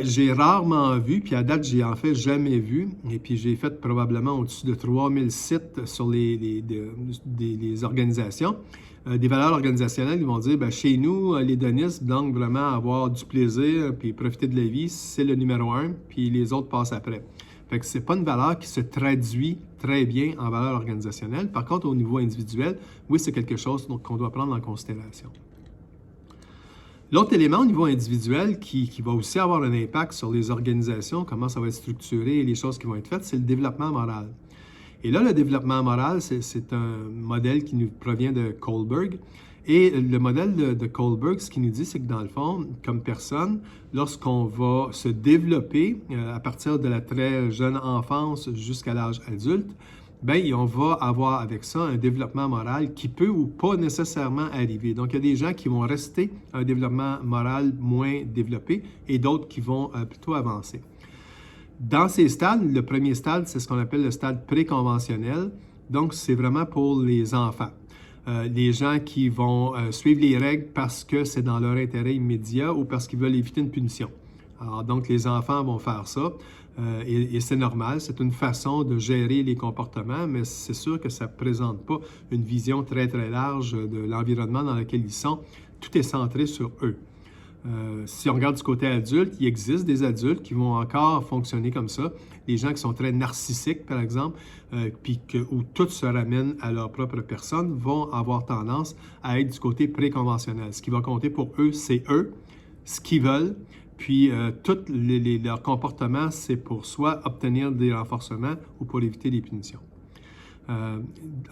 j'ai rarement vu, puis à date, j'ai en fait jamais vu, et puis j'ai fait probablement au-dessus de 3000 sites sur les organisations, des valeurs organisationnelles qui vont dire, chez nous, l'hédonisme, donc vraiment avoir du plaisir, puis profiter de la vie, c'est le numéro 1, puis les autres passent après. Fait que c'est pas une valeur qui se traduit très bien en valeur organisationnelle. Par contre, au niveau individuel, oui, c'est quelque chose qu'on doit prendre en considération. L'autre élément au niveau individuel qui va aussi avoir un impact sur les organisations, comment ça va être structuré et les choses qui vont être faites, c'est le développement moral. Et là, le développement moral, c'est un modèle qui nous provient de Kohlberg. Et le modèle de Kohlberg, ce qu'il nous dit, c'est que dans le fond, comme personne, lorsqu'on va se développer à partir de la très jeune enfance jusqu'à l'âge adulte, on va avoir avec ça un développement moral qui peut ou pas nécessairement arriver. Donc, il y a des gens qui vont rester un développement moral moins développé et d'autres qui vont plutôt avancer. Dans ces stades, le premier stade, c'est ce qu'on appelle le stade préconventionnel. Donc, c'est vraiment pour les enfants. Les gens qui vont suivre les règles parce que c'est dans leur intérêt immédiat ou parce qu'ils veulent éviter une punition. Alors, donc, les enfants vont faire ça. Et c'est normal, c'est une façon de gérer les comportements, mais c'est sûr que ça ne présente pas une vision très, très large de l'environnement dans lequel ils sont. Tout est centré sur eux. Si on regarde du côté adulte, il existe des adultes qui vont encore fonctionner comme ça. Les gens qui sont très narcissiques, par exemple, où tout se ramène à leur propre personne, vont avoir tendance à être du côté préconventionnel. Ce qui va compter pour eux, c'est eux, ce qu'ils veulent. Puis, tous leurs comportements, c'est pour soit obtenir des renforcements ou pour éviter des punitions.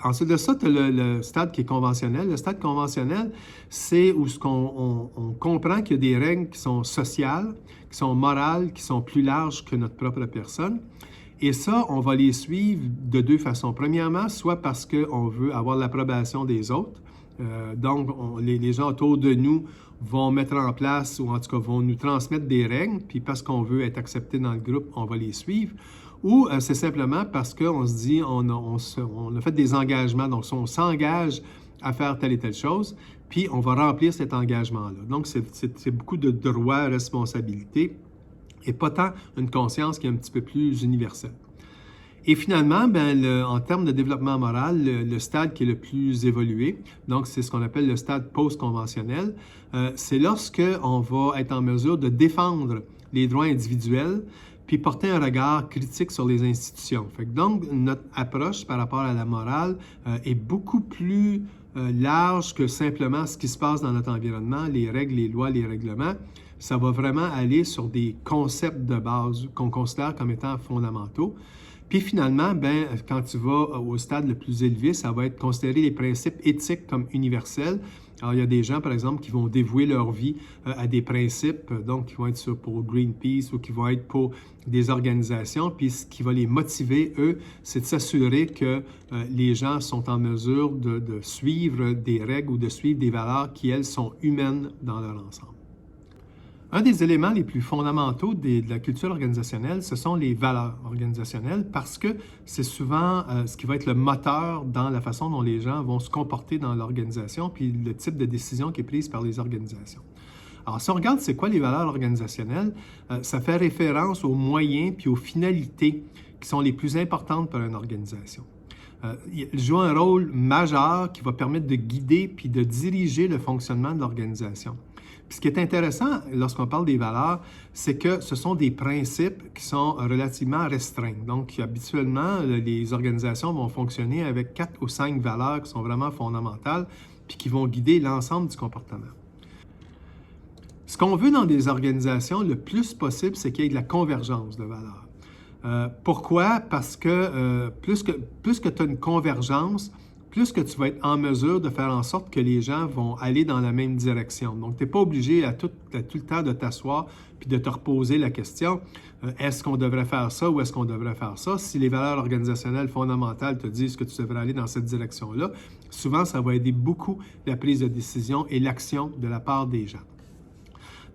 Ensuite de ça, tu as le stade qui est conventionnel. Le stade conventionnel, c'est où on comprend qu'il y a des règles qui sont sociales, qui sont morales, qui sont plus larges que notre propre personne. Et ça, on va les suivre de deux façons. Premièrement, soit parce qu'on veut avoir l'approbation des autres. Donc, les gens autour de nous vont mettre en place, ou en tout cas vont nous transmettre des règles, puis parce qu'on veut être accepté dans le groupe, on va les suivre. Ou c'est simplement parce qu'on se dit, on a fait des engagements, donc on s'engage à faire telle et telle chose, puis on va remplir cet engagement-là. Donc, c'est beaucoup de droits, responsabilités, et pas tant une conscience qui est un petit peu plus universelle. Et finalement, en termes de développement moral, le stade qui est le plus évolué, donc c'est ce qu'on appelle le stade post-conventionnel, c'est lorsque on va être en mesure de défendre les droits individuels puis porter un regard critique sur les institutions. Fait que donc, notre approche par rapport à la morale est beaucoup plus large que simplement ce qui se passe dans notre environnement, les règles, les lois, les règlements. Ça va vraiment aller sur des concepts de base qu'on considère comme étant fondamentaux. Puis finalement, quand tu vas au stade le plus élevé, ça va être considérer les principes éthiques comme universels. Alors, il y a des gens, par exemple, qui vont dévouer leur vie à des principes, donc qui vont être pour Greenpeace ou qui vont être pour des organisations. Puis ce qui va les motiver, eux, c'est de s'assurer que les gens sont en mesure de suivre des règles ou de suivre des valeurs qui, elles, sont humaines dans leur ensemble. Un des éléments les plus fondamentaux de la culture organisationnelle, ce sont les valeurs organisationnelles parce que c'est souvent ce qui va être le moteur dans la façon dont les gens vont se comporter dans l'organisation puis le type de décision qui est prise par les organisations. Alors, si on regarde c'est quoi les valeurs organisationnelles, ça fait référence aux moyens puis aux finalités qui sont les plus importantes pour une organisation. Il joue un rôle majeur qui va permettre de guider puis de diriger le fonctionnement de l'organisation. Puis ce qui est intéressant lorsqu'on parle des valeurs, c'est que ce sont des principes qui sont relativement restreints. Donc, habituellement, les organisations vont fonctionner avec 4 ou 5 valeurs qui sont vraiment fondamentales puis qui vont guider l'ensemble du comportement. Ce qu'on veut dans des organisations, le plus possible, c'est qu'il y ait de la convergence de valeurs. Pourquoi? Parce que plus que tu as une convergence, plus que tu vas être en mesure de faire en sorte que les gens vont aller dans la même direction. Donc, tu n'es pas obligé à tout le temps de t'asseoir puis de te reposer la question, est-ce qu'on devrait faire ça ou est-ce qu'on devrait faire ça? Si les valeurs organisationnelles fondamentales te disent que tu devrais aller dans cette direction-là, souvent, ça va aider beaucoup la prise de décision et l'action de la part des gens.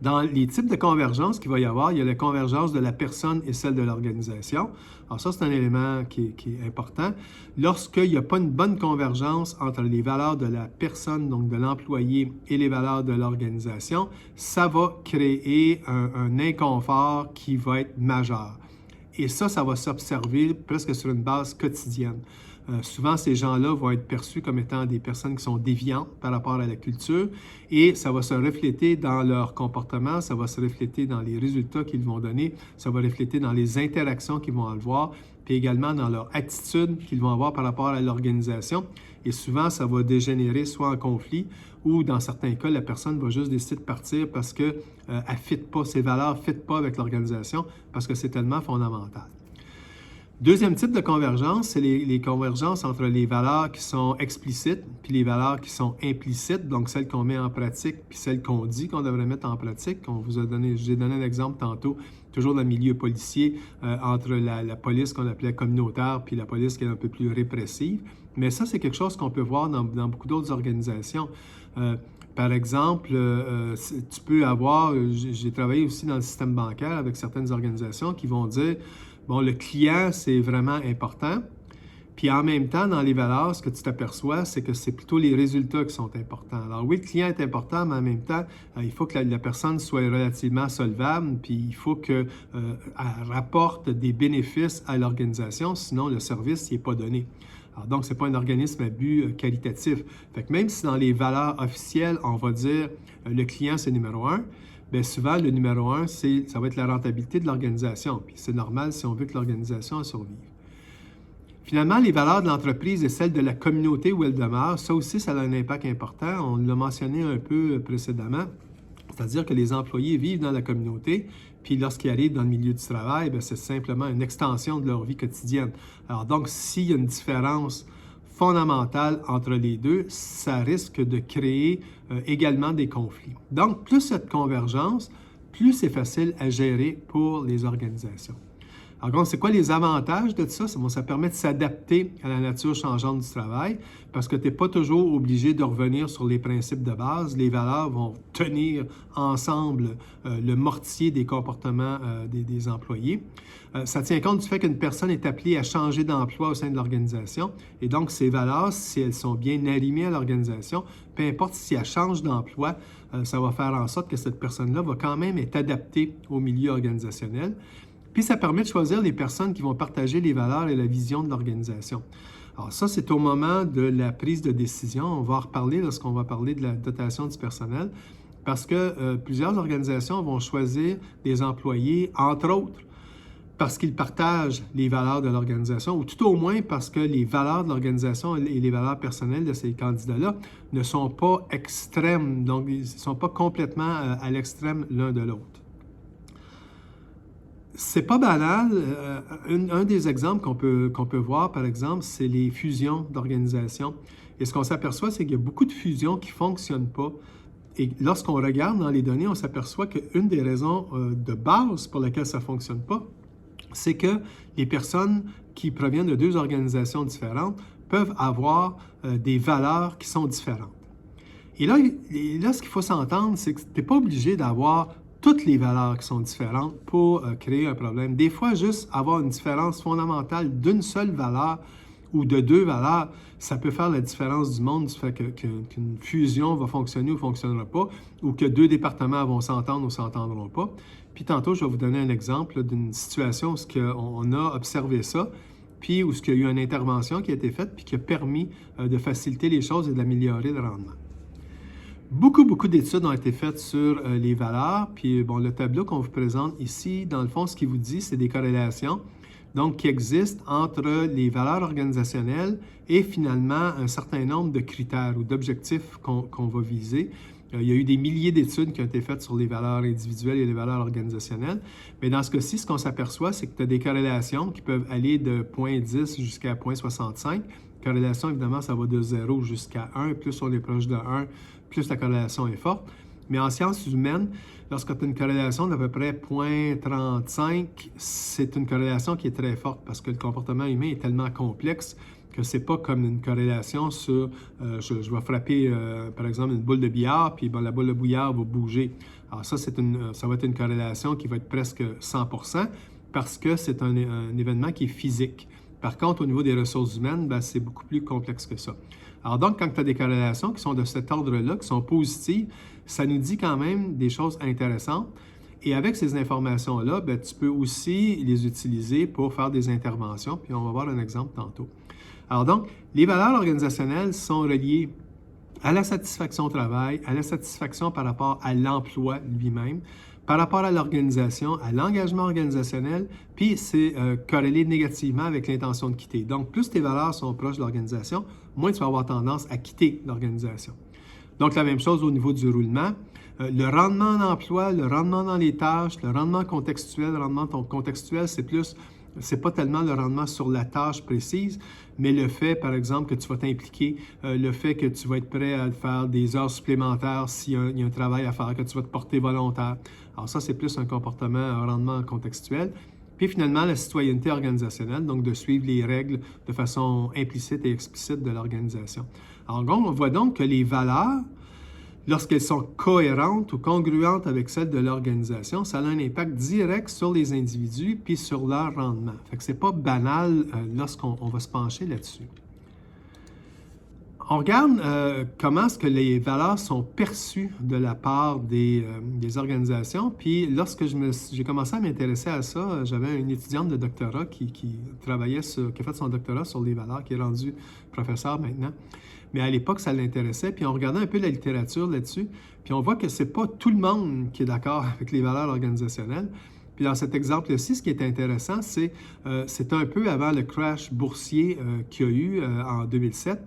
Dans les types de convergence qu'il va y avoir, il y a la convergence de la personne et celle de l'organisation. Alors ça, c'est un élément qui est important. Lorsqu'il n'y a pas une bonne convergence entre les valeurs de la personne, donc de l'employé, et les valeurs de l'organisation, ça va créer un inconfort qui va être majeur. Et ça va s'observer presque sur une base quotidienne. Souvent, ces gens-là vont être perçus comme étant des personnes qui sont déviantes par rapport à la culture et ça va se refléter dans leur comportement, ça va se refléter dans les résultats qu'ils vont donner, ça va refléter dans les interactions qu'ils vont avoir, puis également dans leur attitude qu'ils vont avoir par rapport à l'organisation. Et souvent, ça va dégénérer soit en conflit ou dans certains cas, la personne va juste décider de partir parce qu'elle ne fit pas, ses valeurs ne fitent pas avec l'organisation parce que c'est tellement fondamental. Deuxième type de convergence, c'est les convergences entre les valeurs qui sont explicites puis les valeurs qui sont implicites, donc celles qu'on met en pratique puis celles qu'on dit qu'on devrait mettre en pratique. Je vous ai donné un exemple tantôt, toujours dans le milieu policier, entre la police qu'on appelait communautaire puis la police qui est un peu plus répressive. Mais ça, c'est quelque chose qu'on peut voir dans beaucoup d'autres organisations. Par exemple, tu peux avoir, j'ai travaillé aussi dans le système bancaire avec certaines organisations qui vont dire, bon, le client, c'est vraiment important. Puis en même temps, dans les valeurs, ce que tu t'aperçois, c'est que c'est plutôt les résultats qui sont importants. Alors oui, le client est important, mais en même temps, il faut que la personne soit relativement solvable, puis il faut qu'elle rapporte des bénéfices à l'organisation, sinon le service n'est pas donné. Alors, donc, ce n'est pas un organisme à but qualitatif. Fait que même si dans les valeurs officielles, on va dire le client, c'est numéro un, bien souvent, le numéro un, ça va être la rentabilité de l'organisation. Puis c'est normal si on veut que l'organisation survive. Finalement, les valeurs de l'entreprise et celles de la communauté où elle demeure, ça aussi, ça a un impact important. On l'a mentionné un peu précédemment. C'est-à-dire que les employés vivent dans la communauté, puis lorsqu'ils arrivent dans le milieu du travail, bien, c'est simplement une extension de leur vie quotidienne. Alors donc, s'il y a une différence fondamentale entre les deux, ça risque de créer également des conflits. Donc, plus cette convergence, plus c'est facile à gérer pour les organisations. Alors, c'est quoi les avantages de ça? Ça permet de s'adapter à la nature changeante du travail parce que tu n'es pas toujours obligé de revenir sur les principes de base. Les valeurs vont tenir ensemble le mortier des comportements des employés. Ça tient compte du fait qu'une personne est appelée à changer d'emploi au sein de l'organisation. Et donc, ces valeurs, si elles sont bien arrimées à l'organisation, peu importe si elle change d'emploi, ça va faire en sorte que cette personne-là va quand même être adaptée au milieu organisationnel. Puis ça permet de choisir les personnes qui vont partager les valeurs et la vision de l'organisation. Alors ça, c'est au moment de la prise de décision. On va en reparler lorsqu'on va parler de la dotation du personnel, parce que plusieurs organisations vont choisir des employés, entre autres, parce qu'ils partagent les valeurs de l'organisation, ou tout au moins parce que les valeurs de l'organisation et les valeurs personnelles de ces candidats-là ne sont pas extrêmes, donc ils ne sont pas complètement à l'extrême l'un de l'autre. C'est pas banal. Un des exemples qu'on peut voir, par exemple, c'est les fusions d'organisations. Et ce qu'on s'aperçoit, c'est qu'il y a beaucoup de fusions qui ne fonctionnent pas. Et lorsqu'on regarde dans les données, on s'aperçoit qu'une des raisons de base pour lesquelles ça ne fonctionne pas, c'est que les personnes qui proviennent de deux organisations différentes peuvent avoir des valeurs qui sont différentes. Et là, ce qu'il faut s'entendre, c'est que tu n'es pas obligé d'avoir toutes les valeurs qui sont différentes pour créer un problème. Des fois, juste avoir une différence fondamentale d'une seule valeur ou de deux valeurs, ça peut faire la différence du monde, du fait qu'une fusion va fonctionner ou ne fonctionnera pas, ou que deux départements vont s'entendre ou ne s'entendront pas. Puis tantôt, je vais vous donner un exemple d'une situation où on a observé ça, puis où il y a eu une intervention qui a été faite, puis qui a permis de faciliter les choses et d'améliorer le rendement. Beaucoup d'études ont été faites sur les valeurs, puis bon, le tableau qu'on vous présente ici, dans le fond, ce qu'il vous dit, c'est des corrélations donc qui existent entre les valeurs organisationnelles et finalement un certain nombre de critères ou d'objectifs qu'on va viser. Il y a eu des milliers d'études qui ont été faites sur les valeurs individuelles et les valeurs organisationnelles. Mais dans ce cas-ci, ce qu'on s'aperçoit, c'est que tu as des corrélations qui peuvent aller de 0,10 jusqu'à 0,65. Corrélation, évidemment, ça va de 0 jusqu'à 1. Plus on est proche de 1, plus la corrélation est forte. Mais en sciences humaines, lorsque tu as une corrélation d'à peu près 0,35, c'est une corrélation qui est très forte parce que le comportement humain est tellement complexe que ce n'est pas comme une corrélation sur je vais frapper, par exemple, une boule de billard, puis la boule de billard va bouger. Alors ça, ça va être une corrélation qui va être presque 100% parce que c'est un événement qui est physique. Par contre, au niveau des ressources humaines, c'est beaucoup plus complexe que ça. Alors donc, quand tu as des corrélations qui sont de cet ordre-là, qui sont positives, ça nous dit quand même des choses intéressantes. Et avec ces informations-là, tu peux aussi les utiliser pour faire des interventions, puis on va voir un exemple tantôt. Alors donc, les valeurs organisationnelles sont reliées à la satisfaction au travail, à la satisfaction par rapport à l'emploi lui-même, par rapport à l'organisation, à l'engagement organisationnel, puis c'est corrélé négativement avec l'intention de quitter. Donc, plus tes valeurs sont proches de l'organisation, moins tu vas avoir tendance à quitter l'organisation. Donc, la même chose au niveau du roulement. Le rendement en emploi, le rendement dans les tâches, le rendement contextuel, le rendement contextuel, c'est pas tellement le rendement sur la tâche précise, mais le fait, par exemple, que tu vas t'impliquer, le fait que tu vas être prêt à faire des heures supplémentaires s'il y a un travail à faire, que tu vas te porter volontaire. Alors ça, c'est plus un comportement, un rendement contextuel. Puis finalement, la citoyenneté organisationnelle, donc de suivre les règles de façon implicite et explicite de l'organisation. Alors on voit donc que les valeurs, lorsqu'elles sont cohérentes ou congruentes avec celles de l'organisation, ça a un impact direct sur les individus puis sur leur rendement. Fait que c'est pas banal lorsqu'on va se pencher là-dessus. On regarde comment est-ce que les valeurs sont perçues de la part des organisations. Puis lorsque j'ai commencé à m'intéresser à ça, j'avais une étudiante de doctorat qui a fait son doctorat sur les valeurs, qui est rendue professeure maintenant. Mais à l'époque, ça l'intéressait. Puis on regardait un peu la littérature là-dessus. Puis on voit que c'est pas tout le monde qui est d'accord avec les valeurs organisationnelles. Puis dans cet exemple-ci, ce qui est intéressant, c'est un peu avant le crash boursier qu'il y a eu en 2007.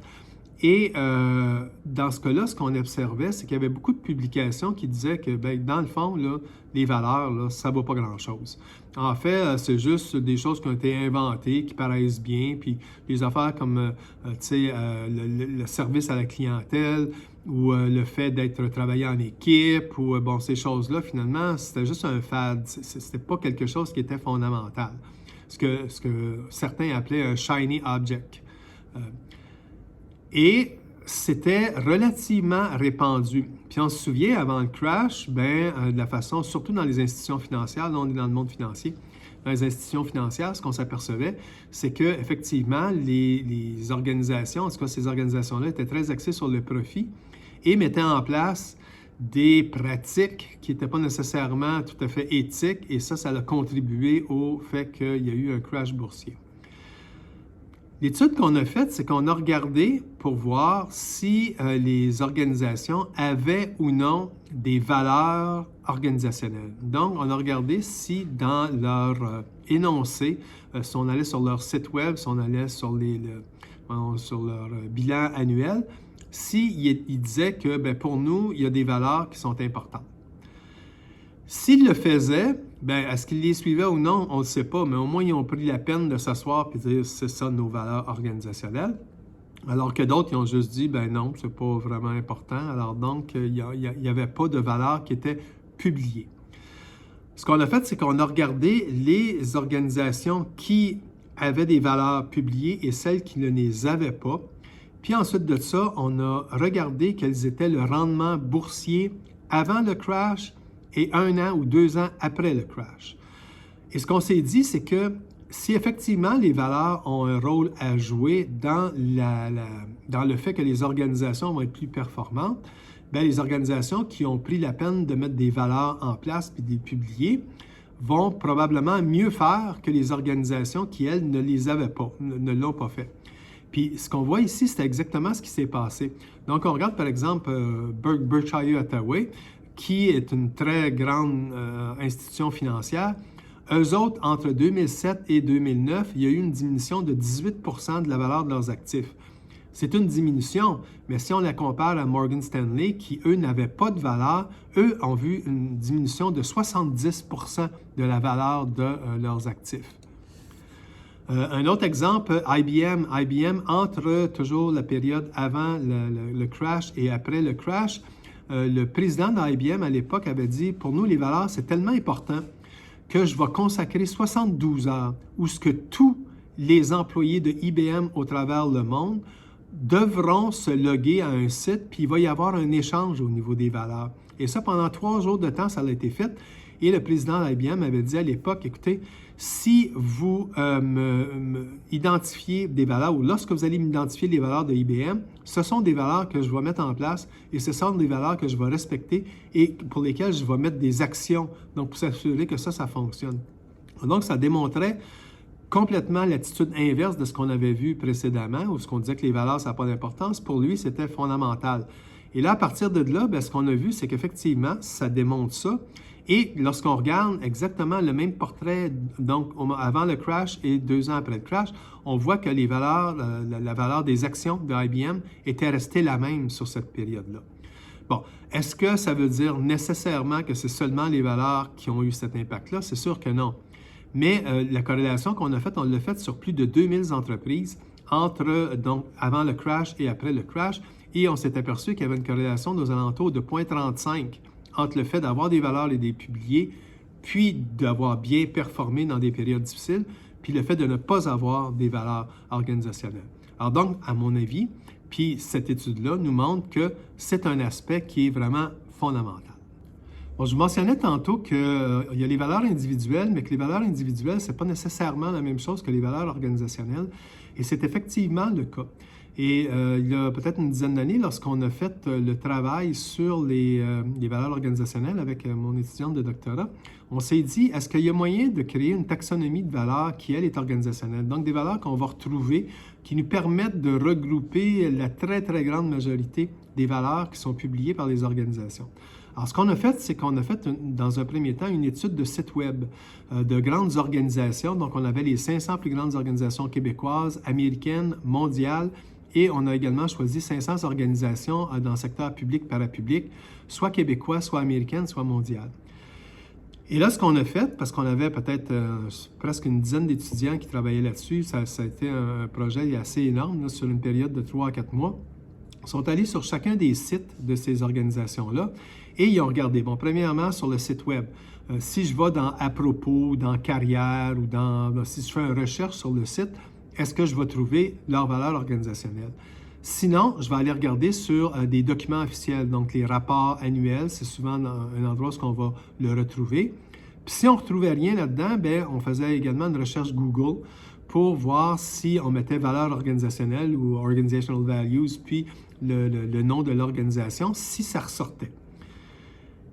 Et dans ce cas-là, ce qu'on observait, c'est qu'il y avait beaucoup de publications qui disaient que, dans le fond, là, les valeurs, là, ça ne vaut pas grand-chose. En fait, c'est juste des choses qui ont été inventées, qui paraissent bien, puis des affaires comme, le service à la clientèle ou le fait d'être travaillé en équipe ou, ces choses-là, finalement, c'était juste un fad. C'était pas quelque chose qui était fondamental. Ce que certains appelaient un « shiny object ». Et c'était relativement répandu. Puis on se souvient, avant le crash, de la façon, surtout dans les institutions financières, là on est dans le monde financier, dans les institutions financières, ce qu'on s'apercevait, c'est qu'effectivement, les organisations, en tout cas ces organisations-là, étaient très axées sur le profit et mettaient en place des pratiques qui n'étaient pas nécessairement tout à fait éthiques, et ça a contribué au fait qu'il y a eu un crash boursier. L'étude qu'on a faite, c'est qu'on a regardé pour voir si les organisations avaient ou non des valeurs organisationnelles. Donc, on a regardé si dans leur énoncé, si on allait sur leur site web, si on allait sur leur bilan annuel, s'ils disaient que pour nous, il y a des valeurs qui sont importantes. S'ils le faisaient, est-ce qu'ils les suivaient ou non, on ne le sait pas, mais au moins ils ont pris la peine de s'asseoir et de dire c'est ça nos valeurs organisationnelles. Alors que d'autres, ils ont juste dit non, c'est pas vraiment important. Alors donc, il n'y avait pas de valeurs qui étaient publiées. Ce qu'on a fait, c'est qu'on a regardé les organisations qui avaient des valeurs publiées et celles qui ne les avaient pas. Puis ensuite de ça, on a regardé quels étaient le rendement boursier avant le crash et 1 an ou 2 ans après le crash. Et ce qu'on s'est dit, c'est que si effectivement les valeurs ont un rôle à jouer dans le fait que les organisations vont être plus performantes, les organisations qui ont pris la peine de mettre des valeurs en place et de les publier vont probablement mieux faire que les organisations qui, elles, ne les avaient pas, ne l'ont pas fait. Puis ce qu'on voit ici, c'est exactement ce qui s'est passé. Donc on regarde par exemple Berkshire Hathaway, qui est une très grande institution financière. Eux autres, entre 2007 et 2009, il y a eu une diminution de 18 % de la valeur de leurs actifs. C'est une diminution, mais si on la compare à Morgan Stanley, qui, eux, n'avaient pas de valeur, eux ont vu une diminution de 70% de la valeur de leurs actifs. Un autre exemple, IBM. IBM, entre toujours la période avant le crash et après le crash, le président d'IBM à l'époque avait dit, pour nous, les valeurs, c'est tellement important que je vais consacrer 72 heures où ce que tous les employés de IBM au travers le monde devront se loguer à un site, puis il va y avoir un échange au niveau des valeurs. Et ça, pendant 3 jours de temps, ça a été fait. Et le président d'IBM avait dit à l'époque, écoutez, si vous identifiez des valeurs, ou lorsque vous allez m'identifier les valeurs de IBM, ce sont des valeurs que je vais mettre en place et ce sont des valeurs que je vais respecter et pour lesquelles je vais mettre des actions, donc pour s'assurer que ça fonctionne. Donc, ça démontrait complètement l'attitude inverse de ce qu'on avait vu précédemment, où ce qu'on disait que les valeurs, ça n'a pas d'importance. Pour lui, c'était fondamental. Et là, à partir de là, bien, ce qu'on a vu, c'est qu'effectivement, ça démontre ça. Et lorsqu'on regarde exactement le même portrait, donc avant le crash et 2 ans après le crash, on voit que les valeurs, la valeur des actions de IBM était restée la même sur cette période-là. Bon, est-ce que ça veut dire nécessairement que c'est seulement les valeurs qui ont eu cet impact-là? C'est sûr que non. Mais la corrélation qu'on a faite, on l'a faite sur plus de 2000 entreprises donc avant le crash et après le crash, et on s'est aperçu qu'il y avait une corrélation aux alentours de 0,35 entre le fait d'avoir des valeurs et de les publier, puis d'avoir bien performé dans des périodes difficiles, puis le fait de ne pas avoir des valeurs organisationnelles. Alors donc, à mon avis, puis cette étude-là nous montre que c'est un aspect qui est vraiment fondamental. Bon, je mentionnais tantôt qu'il y a les valeurs individuelles, mais que les valeurs individuelles, ce n'est pas nécessairement la même chose que les valeurs organisationnelles, et c'est effectivement le cas. Et il y a peut-être une dizaine d'années, lorsqu'on a fait le travail sur les valeurs organisationnelles avec mon étudiante de doctorat, on s'est dit, est-ce qu'il y a moyen de créer une taxonomie de valeurs qui, elle, est organisationnelle? Donc, des valeurs qu'on va retrouver, qui nous permettent de regrouper la très, très grande majorité des valeurs qui sont publiées par les organisations. Alors, ce qu'on a fait, c'est qu'on a fait, dans un premier temps, une étude de sites web de grandes organisations. Donc, on avait les 500 plus grandes organisations québécoises, américaines, mondiales, et on a également choisi 500 organisations dans le secteur public, parapublic, soit québécois, soit américaines, soit mondiales. Et là, ce qu'on a fait, parce qu'on avait peut-être presque une dizaine d'étudiants qui travaillaient là-dessus, ça a été un projet assez énorme, là, sur une période de 3 à 4 mois, sont allés sur chacun des sites de ces organisations-là et ils ont regardé. Bon, premièrement, sur le site web, si je vais dans « À propos », dans « Carrière » ou si je fais une recherche sur le site, est-ce que je vais trouver leur valeur organisationnelle? Sinon, je vais aller regarder sur des documents officiels, donc les rapports annuels, c'est souvent un endroit où on va le retrouver. Puis si on ne retrouvait rien là-dedans, bien, on faisait également une recherche Google pour voir si on mettait valeur organisationnelle ou organizational values, puis le nom de l'organisation, si ça ressortait.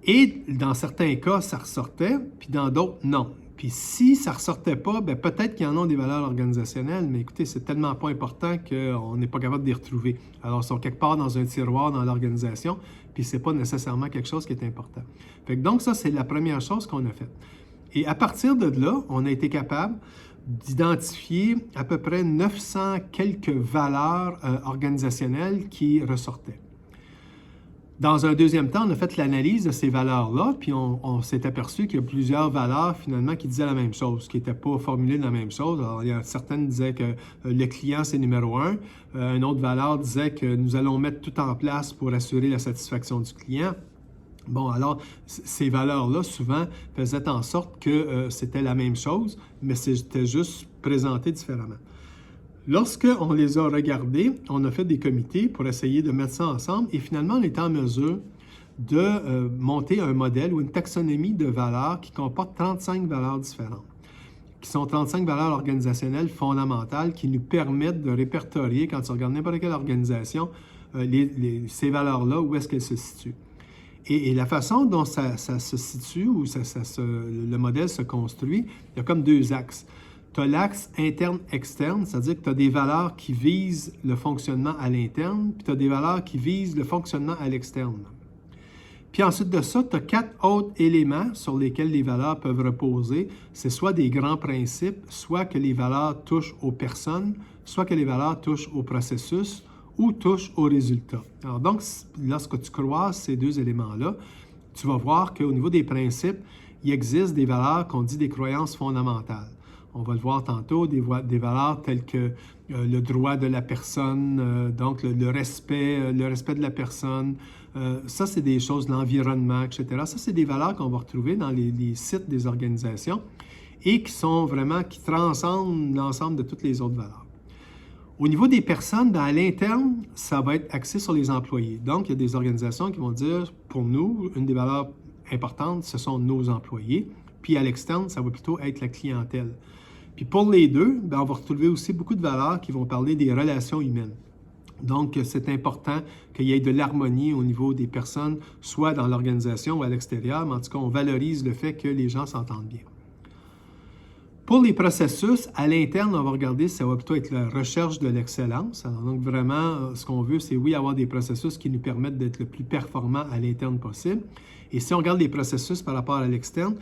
Et dans certains cas, ça ressortait, puis dans d'autres, non. Puis si ça ne ressortait pas, bien, peut-être qu'ils en ont des valeurs organisationnelles, mais écoutez, c'est tellement pas important qu'on n'est pas capable de les retrouver. Alors, ils sont quelque part dans un tiroir dans l'organisation, puis ce n'est pas nécessairement quelque chose qui est important. Fait que donc, ça, c'est la première chose qu'on a faite. Et à partir de là, on a été capable d'identifier à peu près 900 quelques valeurs organisationnelles qui ressortaient. Dans un deuxième temps, on a fait l'analyse de ces valeurs-là, puis on s'est aperçu qu'il y a plusieurs valeurs, finalement, qui disaient la même chose, qui n'étaient pas formulées de la même chose. Alors, il y a certaines disaient que le client, c'est numéro 1. Une autre valeur disait que nous allons mettre tout en place pour assurer la satisfaction du client. Bon, alors, ces valeurs-là, souvent, faisaient en sorte que c'était la même chose, mais c'était juste présenté différemment. Lorsqu'on les a regardés, on a fait des comités pour essayer de mettre ça ensemble et finalement, on est en mesure de monter un modèle ou une taxonomie de valeurs qui comporte 35 valeurs différentes, qui sont 35 valeurs organisationnelles fondamentales qui nous permettent de répertorier, quand tu regardes n'importe quelle organisation, ces valeurs-là, où est-ce qu'elles se situent. Et la façon dont ça se situe, ou le modèle se construit, il y a comme 2 axes. Tu as l'axe interne-externe, c'est-à-dire que tu as des valeurs qui visent le fonctionnement à l'interne, puis tu as des valeurs qui visent le fonctionnement à l'externe. Puis ensuite de ça, tu as 4 autres éléments sur lesquels les valeurs peuvent reposer. C'est soit des grands principes, soit que les valeurs touchent aux personnes, soit que les valeurs touchent au processus ou touchent aux résultats. Alors donc, lorsque tu croises ces deux éléments-là, tu vas voir qu'au niveau des principes, il existe des valeurs qu'on dit des croyances fondamentales. On va le voir tantôt, des valeurs telles que le droit de la personne, donc le respect de la personne. Ça, c'est des choses, l'environnement, etc. Ça, c'est des valeurs qu'on va retrouver dans les sites des organisations et qui transcendent l'ensemble de toutes les autres valeurs. Au niveau des personnes, à l'interne, ça va être axé sur les employés. Donc, il y a des organisations qui vont dire, pour nous, une des valeurs importantes, ce sont nos employés. Puis à l'externe, ça va plutôt être la clientèle. Puis pour les deux, on va retrouver aussi beaucoup de valeurs qui vont parler des relations humaines. Donc, c'est important qu'il y ait de l'harmonie au niveau des personnes, soit dans l'organisation ou à l'extérieur, mais en tout cas, on valorise le fait que les gens s'entendent bien. Pour les processus, à l'interne, on va regarder, ça va plutôt être la recherche de l'excellence. Alors donc, vraiment, ce qu'on veut, c'est oui, avoir des processus qui nous permettent d'être le plus performant à l'interne possible. Et si on regarde les processus par rapport à l'externe,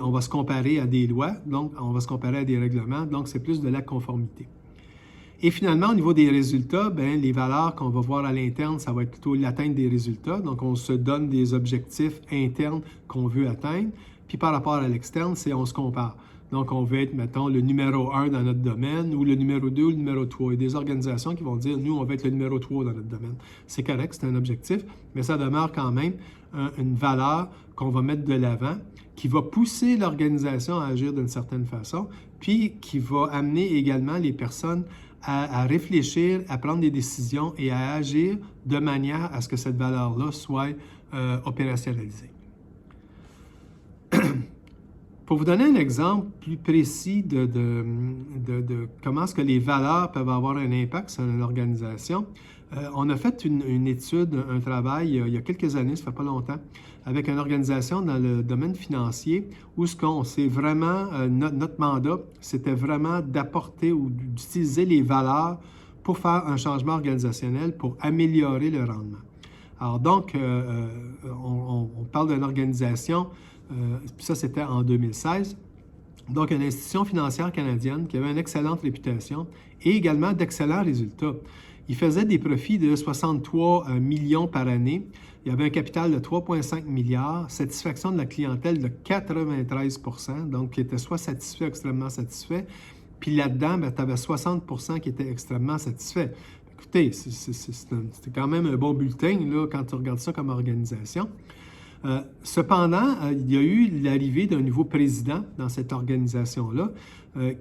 on va se comparer à des lois, donc on va se comparer à des règlements, donc c'est plus de la conformité. Et finalement, au niveau des résultats, les valeurs qu'on va voir à l'interne, ça va être plutôt l'atteinte des résultats. Donc, on se donne des objectifs internes qu'on veut atteindre. Puis par rapport à l'externe, c'est on se compare. Donc, on veut être, mettons, le numéro 1 dans notre domaine ou le numéro 2 ou le numéro 3. Il y a des organisations qui vont dire, nous, on veut être le numéro 3 dans notre domaine. C'est correct, c'est un objectif, mais ça demeure quand même une valeur qu'on va mettre de l'avant, qui va pousser l'organisation à agir d'une certaine façon, puis qui va amener également les personnes à réfléchir, à prendre des décisions et à agir de manière à ce que cette valeur-là soit opérationnalisée. Pour vous donner un exemple plus précis de comment est-ce que les valeurs peuvent avoir un impact sur une organisation, on a fait une étude, un travail il y a quelques années, ça fait pas longtemps, avec une organisation dans le domaine financier où notre mandat, c'était vraiment d'apporter ou d'utiliser les valeurs pour faire un changement organisationnel, pour améliorer le rendement. Alors donc, on parle d'une organisation, ça c'était en 2016, donc une institution financière canadienne qui avait une excellente réputation et également d'excellents résultats. Il faisait des profits de 63 millions par année. Il y avait un capital de 3,5 milliards, satisfaction de la clientèle de 93 %, donc qui était soit satisfait ou extrêmement satisfait. Puis là-dedans, tu avais 60 % qui étaient extrêmement satisfaits. Écoutez, c'est quand même un bon bulletin là, quand tu regardes ça comme organisation. Cependant, il y a eu l'arrivée d'un nouveau président dans cette organisation-là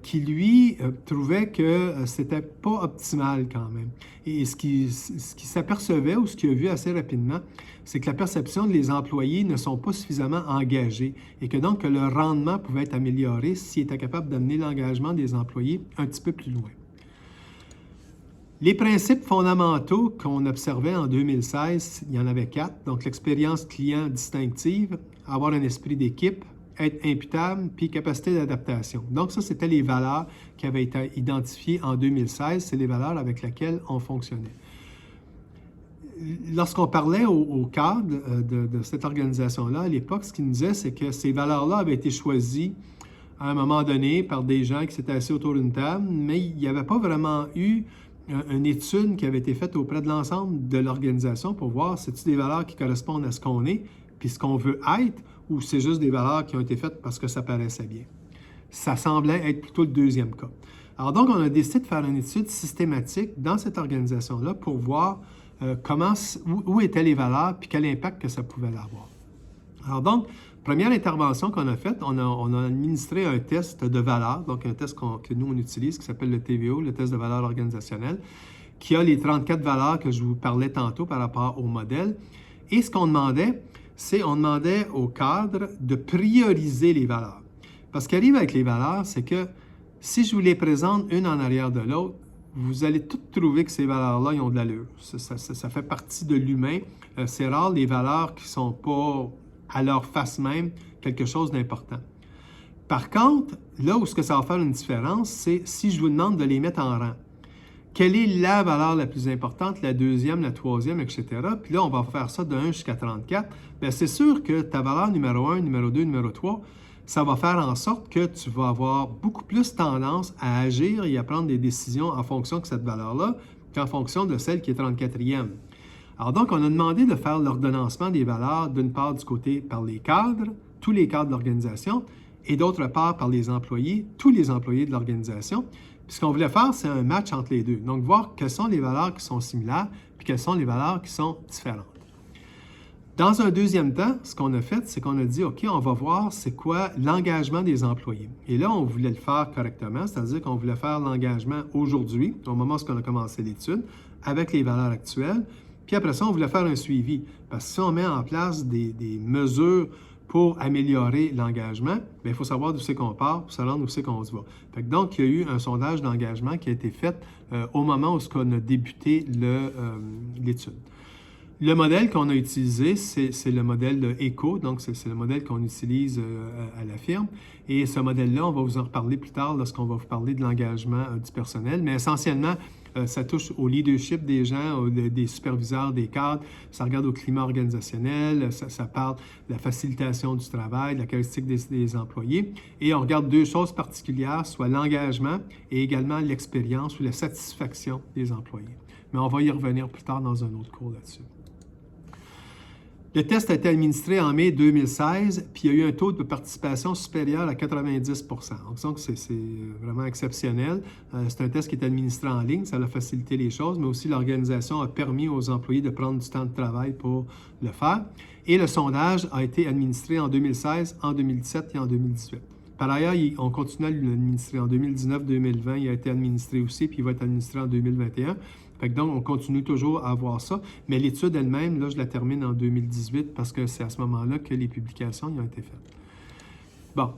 qui, lui, trouvait que c'était pas optimal quand même. Et ce qui s'apercevait ou ce qu'il a vu assez rapidement, c'est que la perception des employés ne sont pas suffisamment engagés et que donc que le rendement pouvait être amélioré s'il était capable d'amener l'engagement des employés un petit peu plus loin. Les principes fondamentaux qu'on observait en 2016, il y en avait 4. Donc, l'expérience client distinctive, avoir un esprit d'équipe, être imputable, puis capacité d'adaptation. Donc, ça, c'était les valeurs qui avaient été identifiées en 2016. C'est les valeurs avec lesquelles on fonctionnait. Lorsqu'on parlait au cadre de cette organisation-là, à l'époque, ce qu'ils nous disaient, c'est que ces valeurs-là avaient été choisies à un moment donné par des gens qui s'étaient assis autour d'une table, mais il n'y avait pas vraiment eu une étude qui avait été faite auprès de l'ensemble de l'organisation pour voir si c'est des valeurs qui correspondent à ce qu'on est, puis ce qu'on veut être, ou c'est juste des valeurs qui ont été faites parce que ça paraissait bien. Ça semblait être plutôt le deuxième cas. Alors donc, on a décidé de faire une étude systématique dans cette organisation-là pour voir où étaient les valeurs puis quel impact que ça pouvait avoir. Alors donc, première intervention qu'on a faite, on a administré un test de valeur, donc un test que nous, on utilise, qui s'appelle le TVO, le test de valeur organisationnelle, qui a les 34 valeurs que je vous parlais tantôt par rapport au modèle. Et ce qu'on demandait, on demandait au cadre de prioriser les valeurs. Parce ce qui arrive avec les valeurs, c'est que si je vous les présente une en arrière de l'autre, vous allez toutes trouver que ces valeurs-là, ils ont de l'allure. Ça fait partie de l'humain. C'est rare les valeurs qui ne sont pas à leur face même quelque chose d'important. Par contre, là où ce que ça va faire une différence, c'est si je vous demande de les mettre en rang. Quelle est la valeur la plus importante, la deuxième, la troisième, etc. Puis là, on va faire ça de 1 jusqu'à 34. Bien, c'est sûr que ta valeur numéro 1, numéro 2, numéro 3, ça va faire en sorte que tu vas avoir beaucoup plus tendance à agir et à prendre des décisions en fonction de cette valeur-là, qu'en fonction de celle qui est 34e. Alors donc, on a demandé de faire l'ordonnancement des valeurs, d'une part du côté par les cadres, tous les cadres de l'organisation, et d'autre part par les employés, tous les employés de l'organisation. Puis ce qu'on voulait faire, c'est un match entre les deux. Donc, voir quelles sont les valeurs qui sont similaires, puis quelles sont les valeurs qui sont différentes. Dans un deuxième temps, ce qu'on a fait, c'est qu'on a dit, OK, on va voir c'est quoi l'engagement des employés. Et là, on voulait le faire correctement, c'est-à-dire qu'on voulait faire l'engagement aujourd'hui, au moment où on a commencé l'étude, avec les valeurs actuelles. Puis après ça, on voulait faire un suivi. Parce que si on met en place des mesures pour améliorer l'engagement, bien, il faut savoir d'où c'est qu'on part pour savoir d'où c'est qu'on se va. Fait que donc, il y a eu un sondage d'engagement qui a été fait au moment où on a débuté l'étude. Le modèle qu'on a utilisé, c'est le modèle de ECO, donc c'est le modèle qu'on utilise à la firme. Et ce modèle-là, on va vous en reparler plus tard lorsqu'on va vous parler de l'engagement du personnel. Mais essentiellement, ça touche au leadership des gens, des superviseurs, des cadres. Ça regarde au climat organisationnel, ça parle de la facilitation du travail, de la caractéristique des employés. Et on regarde deux choses particulières, soit l'engagement et également l'expérience ou la satisfaction des employés. Mais on va y revenir plus tard dans un autre cours là-dessus. Le test a été administré en mai 2016, puis il y a eu un taux de participation supérieur à 90 %. Donc, c'est vraiment exceptionnel. C'est un test qui est administré en ligne, ça a facilité les choses, mais aussi l'organisation a permis aux employés de prendre du temps de travail pour le faire. Et le sondage a été administré en 2016, en 2017 et en 2018. Par ailleurs, on continue à l'administrer en 2019-2020, il a été administré aussi, puis il va être administré en 2021. Fait que donc, on continue toujours à avoir ça, mais l'étude elle-même, là, je la termine en 2018 parce que c'est à ce moment-là que les publications y ont été faites. Bon,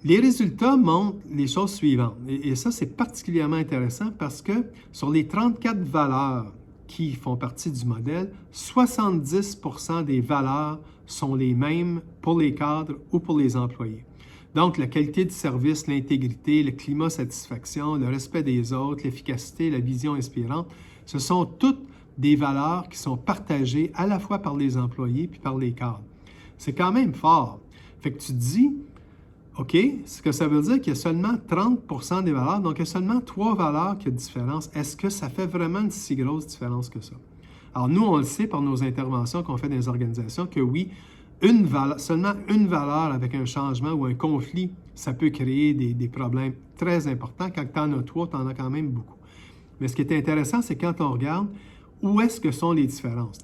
les résultats montrent les choses suivantes. Et ça, c'est particulièrement intéressant parce que sur les 34 valeurs qui font partie du modèle, 70 % des valeurs sont les mêmes pour les cadres ou pour les employés. Donc, la qualité du service, l'intégrité, le climat satisfaction, le respect des autres, l'efficacité, la vision inspirante, ce sont toutes des valeurs qui sont partagées à la fois par les employés puis par les cadres. C'est quand même fort. Fait que tu te dis, OK, ce que ça veut dire qu'il y a seulement 30 % des valeurs, donc il y a seulement 3 valeurs qui ont de différence. Est-ce que ça fait vraiment une si grosse différence que ça? Alors, nous, on le sait par nos interventions qu'on fait dans les organisations que oui, seulement une valeur avec un changement ou un conflit, ça peut créer des problèmes très importants. Quand tu en as 3, tu en as quand même beaucoup. Mais ce qui est intéressant, c'est quand on regarde où est-ce que sont les différences.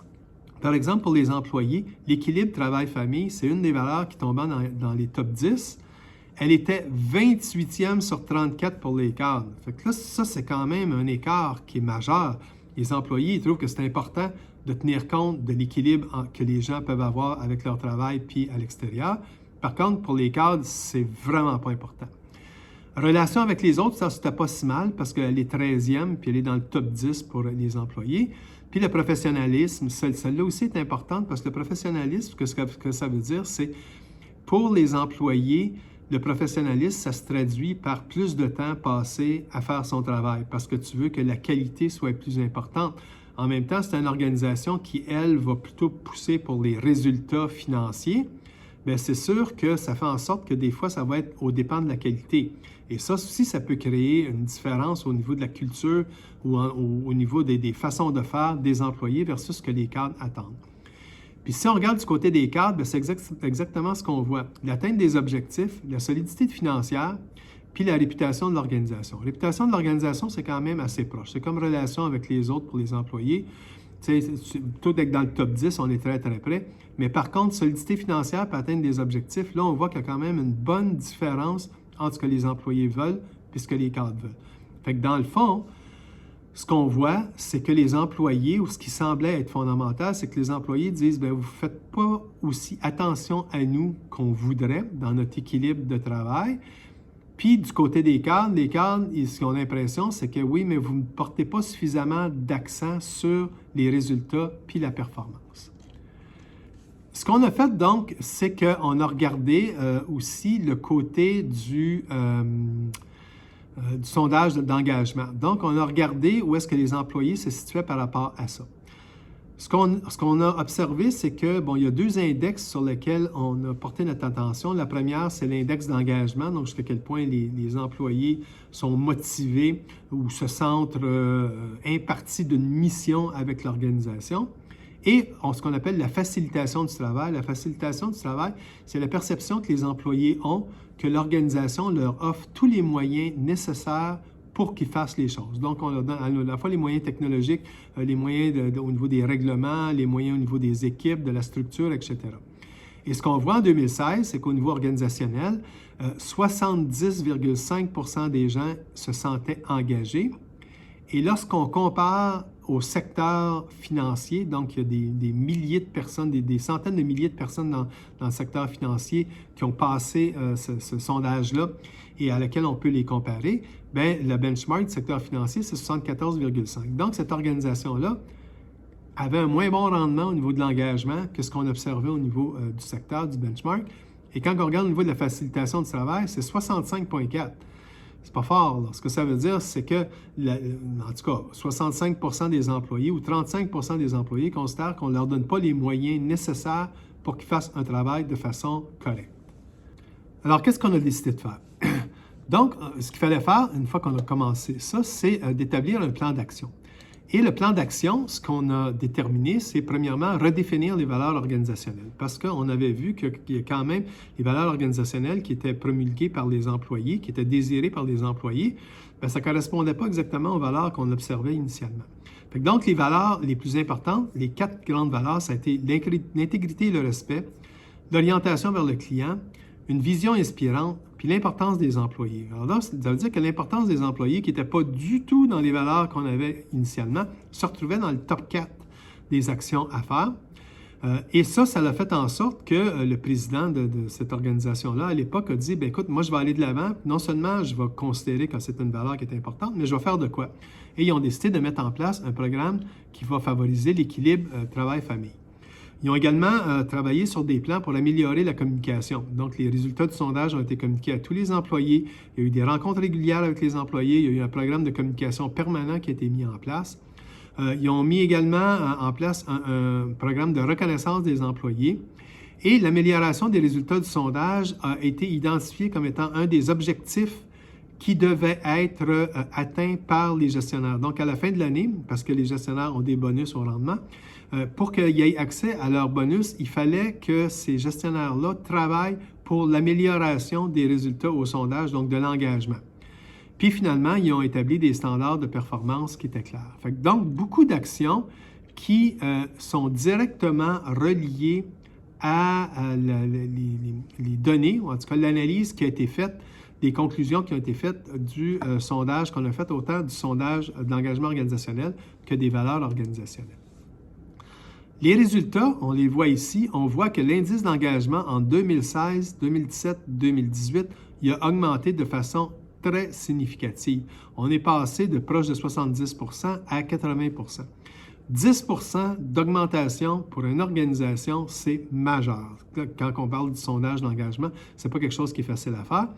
Par exemple, pour les employés, l'équilibre travail-famille, c'est une des valeurs qui tombait dans les top 10. Elle était 28e sur 34 pour les cadres. Fait que là, ça, c'est quand même un écart qui est majeur. Les employés, ils trouvent que c'est important de tenir compte de l'équilibre que les gens peuvent avoir avec leur travail puis à l'extérieur. Par contre, pour les cadres, c'est vraiment pas important. Relation avec les autres, ça, c'était pas si mal parce qu'elle est 13e puis elle est dans le top 10 pour les employés. Puis le professionnalisme, celle-là aussi est importante parce que le professionnalisme, ce que ça veut dire, c'est pour les employés, le professionnalisme, ça se traduit par plus de temps passé à faire son travail parce que tu veux que la qualité soit plus importante. En même temps, c'est une organisation qui, elle, va plutôt pousser pour les résultats financiers. Bien, c'est sûr que ça fait en sorte que des fois, ça va être aux dépens de la qualité. Et ça aussi, ça peut créer une différence au niveau de la culture ou au niveau des façons de faire des employés versus ce que les cadres attendent. Puis si on regarde du côté des cadres, c'est exactement ce qu'on voit. L'atteinte des objectifs, la solidité financière, puis la réputation de l'organisation. La réputation de l'organisation, c'est quand même assez proche. C'est comme relation avec les autres pour les employés. Tout est dans le top 10, on est très, très près. Mais par contre, solidité financière pour atteindre des objectifs, là, on voit qu'il y a quand même une bonne différence entre ce que les employés veulent et ce que les cadres veulent. Fait que dans le fond, ce qu'on voit, c'est que les employés, ou ce qui semblait être fondamental, c'est que les employés disent, bien, vous ne faites pas aussi attention à nous qu'on voudrait dans notre équilibre de travail. Puis, du côté des cadres, les cadres, ce qu'ils ont l'impression, c'est que oui, mais vous ne portez pas suffisamment d'accent sur les résultats puis la performance. Ce qu'on a fait, donc, c'est qu'on a regardé aussi le côté du sondage d'engagement. Donc, on a regardé où est-ce que les employés se situaient par rapport à ça. Ce qu'on a observé, c'est que, bon, il y a deux index sur lesquels on a porté notre attention. La première, c'est l'index d'engagement, donc jusqu'à quel point les employés sont motivés ou se sentent impartis d'une mission avec l'organisation. Et ce qu'on appelle la facilitation du travail. La facilitation du travail, c'est la perception que les employés ont que l'organisation leur offre tous les moyens nécessaires pour qu'ils fassent les choses. Donc, on leur donne à la fois les moyens technologiques, les moyens au niveau des règlements, les moyens au niveau des équipes, de la structure, etc. Et ce qu'on voit en 2016, c'est qu'au niveau organisationnel, 70,5 % des gens se sentaient engagés. Et lorsqu'on compare au secteur financier, donc il y a des milliers de personnes, des centaines de milliers de personnes dans le secteur financier qui ont passé ce sondage-là et à laquelle on peut les comparer, bien, le benchmark du secteur financier, c'est 74,5. Donc, cette organisation-là avait un moins bon rendement au niveau de l'engagement que ce qu'on observait au niveau du secteur, du benchmark. Et quand on regarde au niveau de la facilitation du travail, c'est 65,4. C'est pas fort, là. Ce que ça veut dire, c'est que, en tout cas, 65 % des employés ou 35 % des employés considèrent qu'on ne leur donne pas les moyens nécessaires pour qu'ils fassent un travail de façon correcte. Alors, qu'est-ce qu'on a décidé de faire? Donc, ce qu'il fallait faire, une fois qu'on a commencé ça, c'est d'établir un plan d'action. Et le plan d'action, ce qu'on a déterminé, c'est premièrement redéfinir les valeurs organisationnelles. Parce qu'on avait vu qu'il y a quand même les valeurs organisationnelles qui étaient promulguées par les employés, qui étaient désirées par les employés, bien, ça ne correspondait pas exactement aux valeurs qu'on observait initialement. Donc, les valeurs les plus importantes, les 4 grandes valeurs, ça a été l'intégrité et le respect, l'orientation vers le client, une vision inspirante, puis l'importance des employés. Alors là, ça veut dire que l'importance des employés, qui n'était pas du tout dans les valeurs qu'on avait initialement, se retrouvait dans le top 4 des actions à faire. Et ça a fait en sorte que le président de cette organisation-là, à l'époque, a dit, bien, écoute, moi, je vais aller de l'avant. Non seulement je vais considérer que c'est une valeur qui est importante, mais je vais faire de quoi? Et ils ont décidé de mettre en place un programme qui va favoriser l'équilibre travail-famille. Ils ont également travaillé sur des plans pour améliorer la communication. Donc, les résultats du sondage ont été communiqués à tous les employés. Il y a eu des rencontres régulières avec les employés. Il y a eu un programme de communication permanent qui a été mis en place. Ils ont mis également en place un programme de reconnaissance des employés. Et l'amélioration des résultats du sondage a été identifiée comme étant un des objectifs qui devait être atteint par les gestionnaires. Donc, à la fin de l'année, parce que les gestionnaires ont des bonus au rendement, pour qu'ils aient accès à leurs bonus, il fallait que ces gestionnaires-là travaillent pour l'amélioration des résultats au sondage, donc de l'engagement. Puis finalement, ils ont établi des standards de performance qui étaient clairs. Donc, beaucoup d'actions qui sont directement reliées à les données, ou en tout cas l'analyse qui a été faite, des conclusions qui ont été faites du sondage qu'on a fait, autant du sondage de l'engagement organisationnel que des valeurs organisationnelles. Les résultats, on les voit ici. On voit que l'indice d'engagement en 2016, 2017, 2018, il a augmenté de façon très significative. On est passé de proche de 70 % à 80 %. 10 % d'augmentation pour une organisation, c'est majeur. Quand on parle du sondage d'engagement, ce n'est pas quelque chose qui est facile à faire.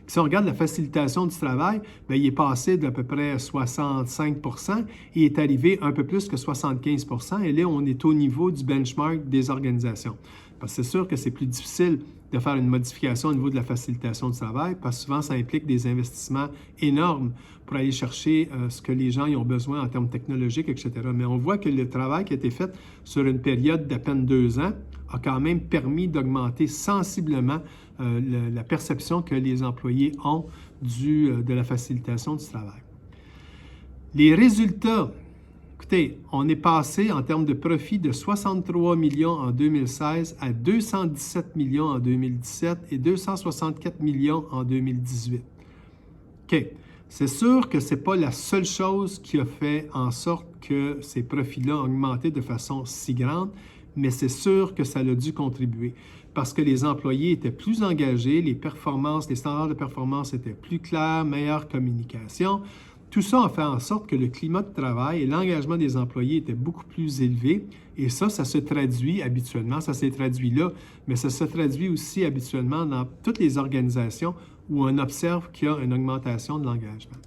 Si on regarde la facilitation du travail, bien, il est passé d'à peu près 65 % et est arrivé un peu plus que 75 %. Et là, on est au niveau du benchmark des organisations. Parce que c'est sûr que c'est plus difficile de faire une modification au niveau de la facilitation du travail, parce que souvent, ça implique des investissements énormes pour aller chercher ce que les gens y ont besoin en termes technologiques, etc. Mais on voit que le travail qui a été fait sur une période d'à peine 2 ans a quand même permis d'augmenter sensiblement la perception que les employés ont de la facilitation du travail. Les résultats, écoutez, on est passé en termes de profit de 63 millions en 2016 à 217 millions en 2017 et 264 millions en 2018. OK. C'est sûr que ce n'est pas la seule chose qui a fait en sorte que ces profits-là ont augmenté de façon si grande, mais c'est sûr que ça a dû contribuer parce que les employés étaient plus engagés, les standards de performance étaient plus clairs, meilleure communication. Tout ça a fait en sorte que le climat de travail et l'engagement des employés étaient beaucoup plus élevés et ça se traduit habituellement, ça s'est traduit là, mais ça se traduit aussi habituellement dans toutes les organisations où on observe qu'il y a une augmentation de l'engagement.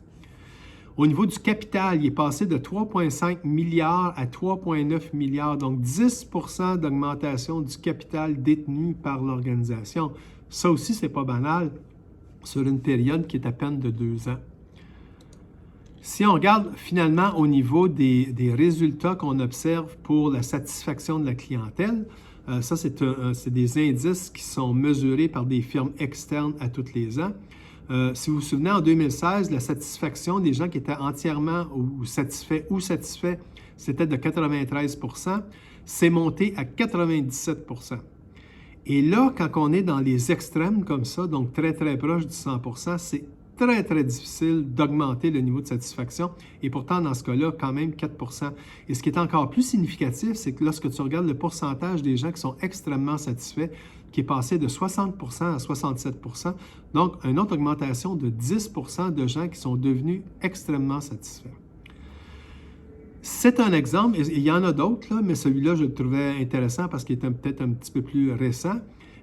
Au niveau du capital, il est passé de 3,5 milliards à 3,9 milliards, donc 10 % d'augmentation du capital détenu par l'organisation. Ça aussi, ce n'est pas banal sur une période qui est à peine de 2 ans. Si on regarde finalement au niveau des résultats qu'on observe pour la satisfaction de la clientèle, ça, c'est des indices qui sont mesurés par des firmes externes à tous les ans. Si vous vous souvenez, en 2016, la satisfaction des gens qui étaient entièrement satisfaits, c'était de 93 %. C'est monté à 97 %. Et là, quand on est dans les extrêmes comme ça, donc très, très proche du 100 %, c'est très, très difficile d'augmenter le niveau de satisfaction. Et pourtant, dans ce cas-là, quand même 4 %. Et ce qui est encore plus significatif, c'est que lorsque tu regardes le pourcentage des gens qui sont extrêmement satisfaits, qui est passé de 60 % à 67 %, donc une autre augmentation de 10 % de gens qui sont devenus extrêmement satisfaits. C'est un exemple, et il y en a d'autres, mais celui-là, je le trouvais intéressant parce qu'il était peut-être un petit peu plus récent,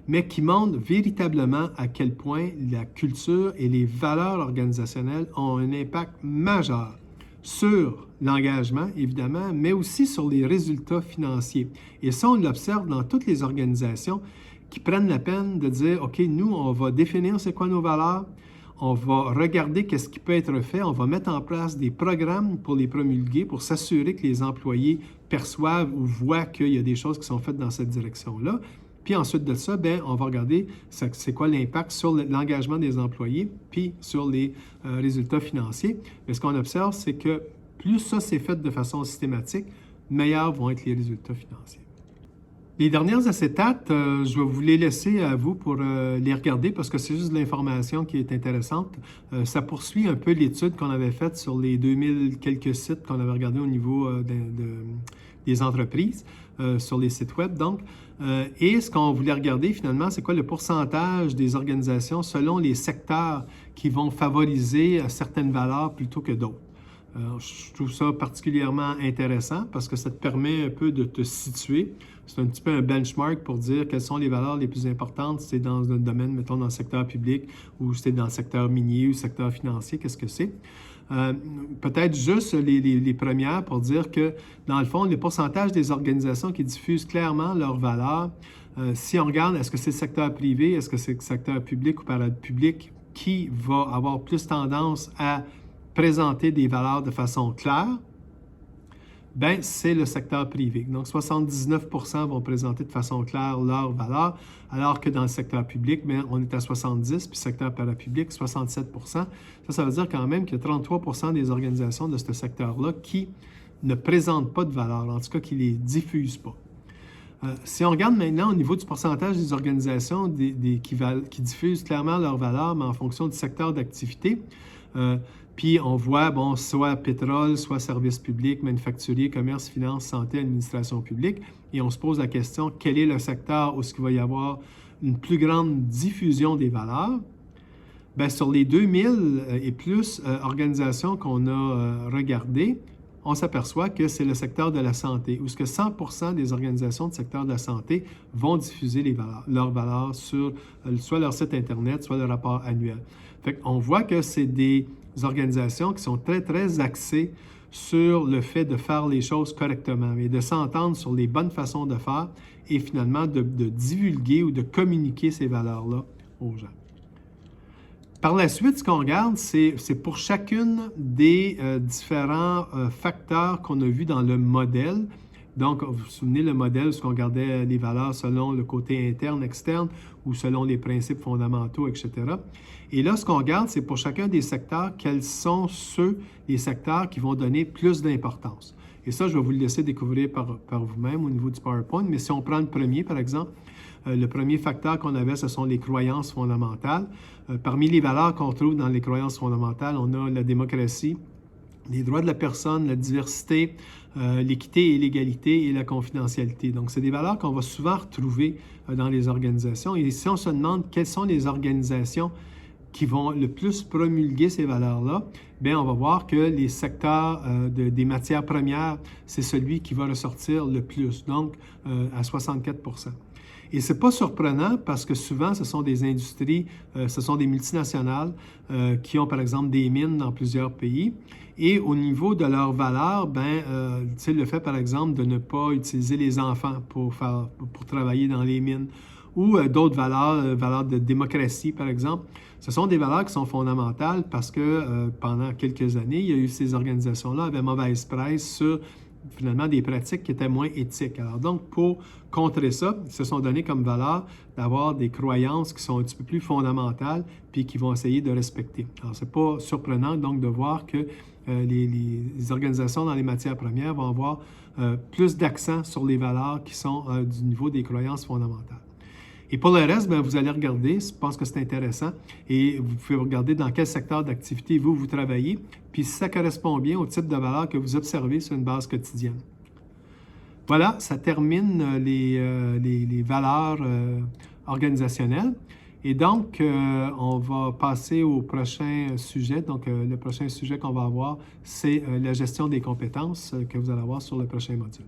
mais qui montre véritablement à quel point la culture et les valeurs organisationnelles ont un impact majeur sur l'engagement, évidemment, mais aussi sur les résultats financiers. Et ça, on l'observe dans toutes les organisations qui prennent la peine de dire, OK, nous, on va définir c'est quoi nos valeurs, on va regarder qu'est-ce qui peut être fait, on va mettre en place des programmes pour les promulguer, pour s'assurer que les employés perçoivent ou voient qu'il y a des choses qui sont faites dans cette direction-là. Puis ensuite de ça, bien, on va regarder c'est quoi l'impact sur l'engagement des employés, puis sur les résultats financiers. Mais ce qu'on observe, c'est que plus ça s'est fait de façon systématique, meilleurs vont être les résultats financiers. Les dernières acétates, je vais vous les laisser à vous pour les regarder parce que c'est juste de l'information qui est intéressante. Ça poursuit un peu l'étude qu'on avait faite sur les 2000 quelques sites qu'on avait regardés au niveau des entreprises, sur les sites web donc. Et ce qu'on voulait regarder finalement, c'est quoi le pourcentage des organisations selon les secteurs qui vont favoriser certaines valeurs plutôt que d'autres. Je trouve ça particulièrement intéressant parce que ça te permet un peu de te situer. C'est un petit peu un benchmark pour dire quelles sont les valeurs les plus importantes si c'est dans un domaine, mettons, dans le secteur public ou si c'est dans le secteur minier ou le secteur financier, qu'est-ce que c'est? Peut-être juste les premières pour dire que, dans le fond, le pourcentage des organisations qui diffusent clairement leurs valeurs, si on regarde, est-ce que c'est le secteur privé, est-ce que c'est le secteur public ou parapublic qui va avoir plus tendance à présenter des valeurs de façon claire, bien, c'est le secteur privé. Donc, 79 % vont présenter de façon claire leurs valeurs, alors que dans le secteur public, bien, on est à 70 %, puis le secteur parapublic, 67 %. Ça veut dire quand même qu'il y a 33 % des organisations de ce secteur-là qui ne présentent pas de valeurs, en tout cas qui ne les diffusent pas. Si on regarde maintenant au niveau du pourcentage des organisations qui diffusent clairement leurs valeurs, mais en fonction du secteur d'activité, puis on voit, bon, soit pétrole, soit services publics, manufacturier, commerce, finance, santé, administration publique, et on se pose la question, quel est le secteur où il va y avoir une plus grande diffusion des valeurs? Bien, sur les 2000 et plus organisations qu'on a regardées, on s'aperçoit que c'est le secteur de la santé, où 100 % des organisations du secteur de la santé vont diffuser leurs valeurs sur soit leur site Internet, soit le rapport annuel. Fait qu'on voit que c'est des organisations qui sont très, très axées sur le fait de faire les choses correctement et de s'entendre sur les bonnes façons de faire et finalement de divulguer ou de communiquer ces valeurs-là aux gens. Par la suite, ce qu'on regarde, c'est pour chacune des différents facteurs qu'on a vus dans le modèle. Donc, vous vous souvenez, le modèle, ce qu'on regardait les valeurs selon le côté interne, externe ou selon les principes fondamentaux, etc. Et là, ce qu'on regarde, c'est pour chacun des secteurs, quels sont les secteurs qui vont donner plus d'importance. Et ça, je vais vous le laisser découvrir par vous-même au niveau du PowerPoint. Mais si on prend le premier, par exemple, le premier facteur qu'on avait, ce sont les croyances fondamentales. Parmi les valeurs qu'on trouve dans les croyances fondamentales, on a la démocratie, les droits de la personne, la diversité, l'équité et l'égalité et la confidentialité. Donc, c'est des valeurs qu'on va souvent retrouver dans les organisations. Et si on se demande quelles sont les organisations qui vont le plus promulguer ces valeurs-là, bien, on va voir que les secteurs des matières premières, c'est celui qui va ressortir le plus, donc à 64 %. Et ce n'est pas surprenant parce que souvent, ce sont des industries, ce sont des multinationales qui ont, par exemple, des mines dans plusieurs pays. Et au niveau de leur valeur, le fait, par exemple, de ne pas utiliser les enfants pour travailler dans les mines ou d'autres valeurs de démocratie, par exemple, ce sont des valeurs qui sont fondamentales parce que pendant quelques années, il y a eu ces organisations-là avaient mauvaise presse sur finalement des pratiques qui étaient moins éthiques. Alors donc, pour contrer ça, ils se sont donné comme valeur d'avoir des croyances qui sont un petit peu plus fondamentales puis qui vont essayer de respecter. Alors, ce n'est pas surprenant donc de voir que les organisations dans les matières premières vont avoir plus d'accent sur les valeurs qui sont du niveau des croyances fondamentales. Et pour le reste, vous allez regarder, je pense que c'est intéressant, et vous pouvez regarder dans quel secteur d'activité vous travaillez, puis si ça correspond bien au type de valeur que vous observez sur une base quotidienne. Voilà, ça termine les valeurs organisationnelles. Et donc, on va passer au prochain sujet. Donc, le prochain sujet qu'on va avoir, c'est la gestion des compétences que vous allez avoir sur le prochain module.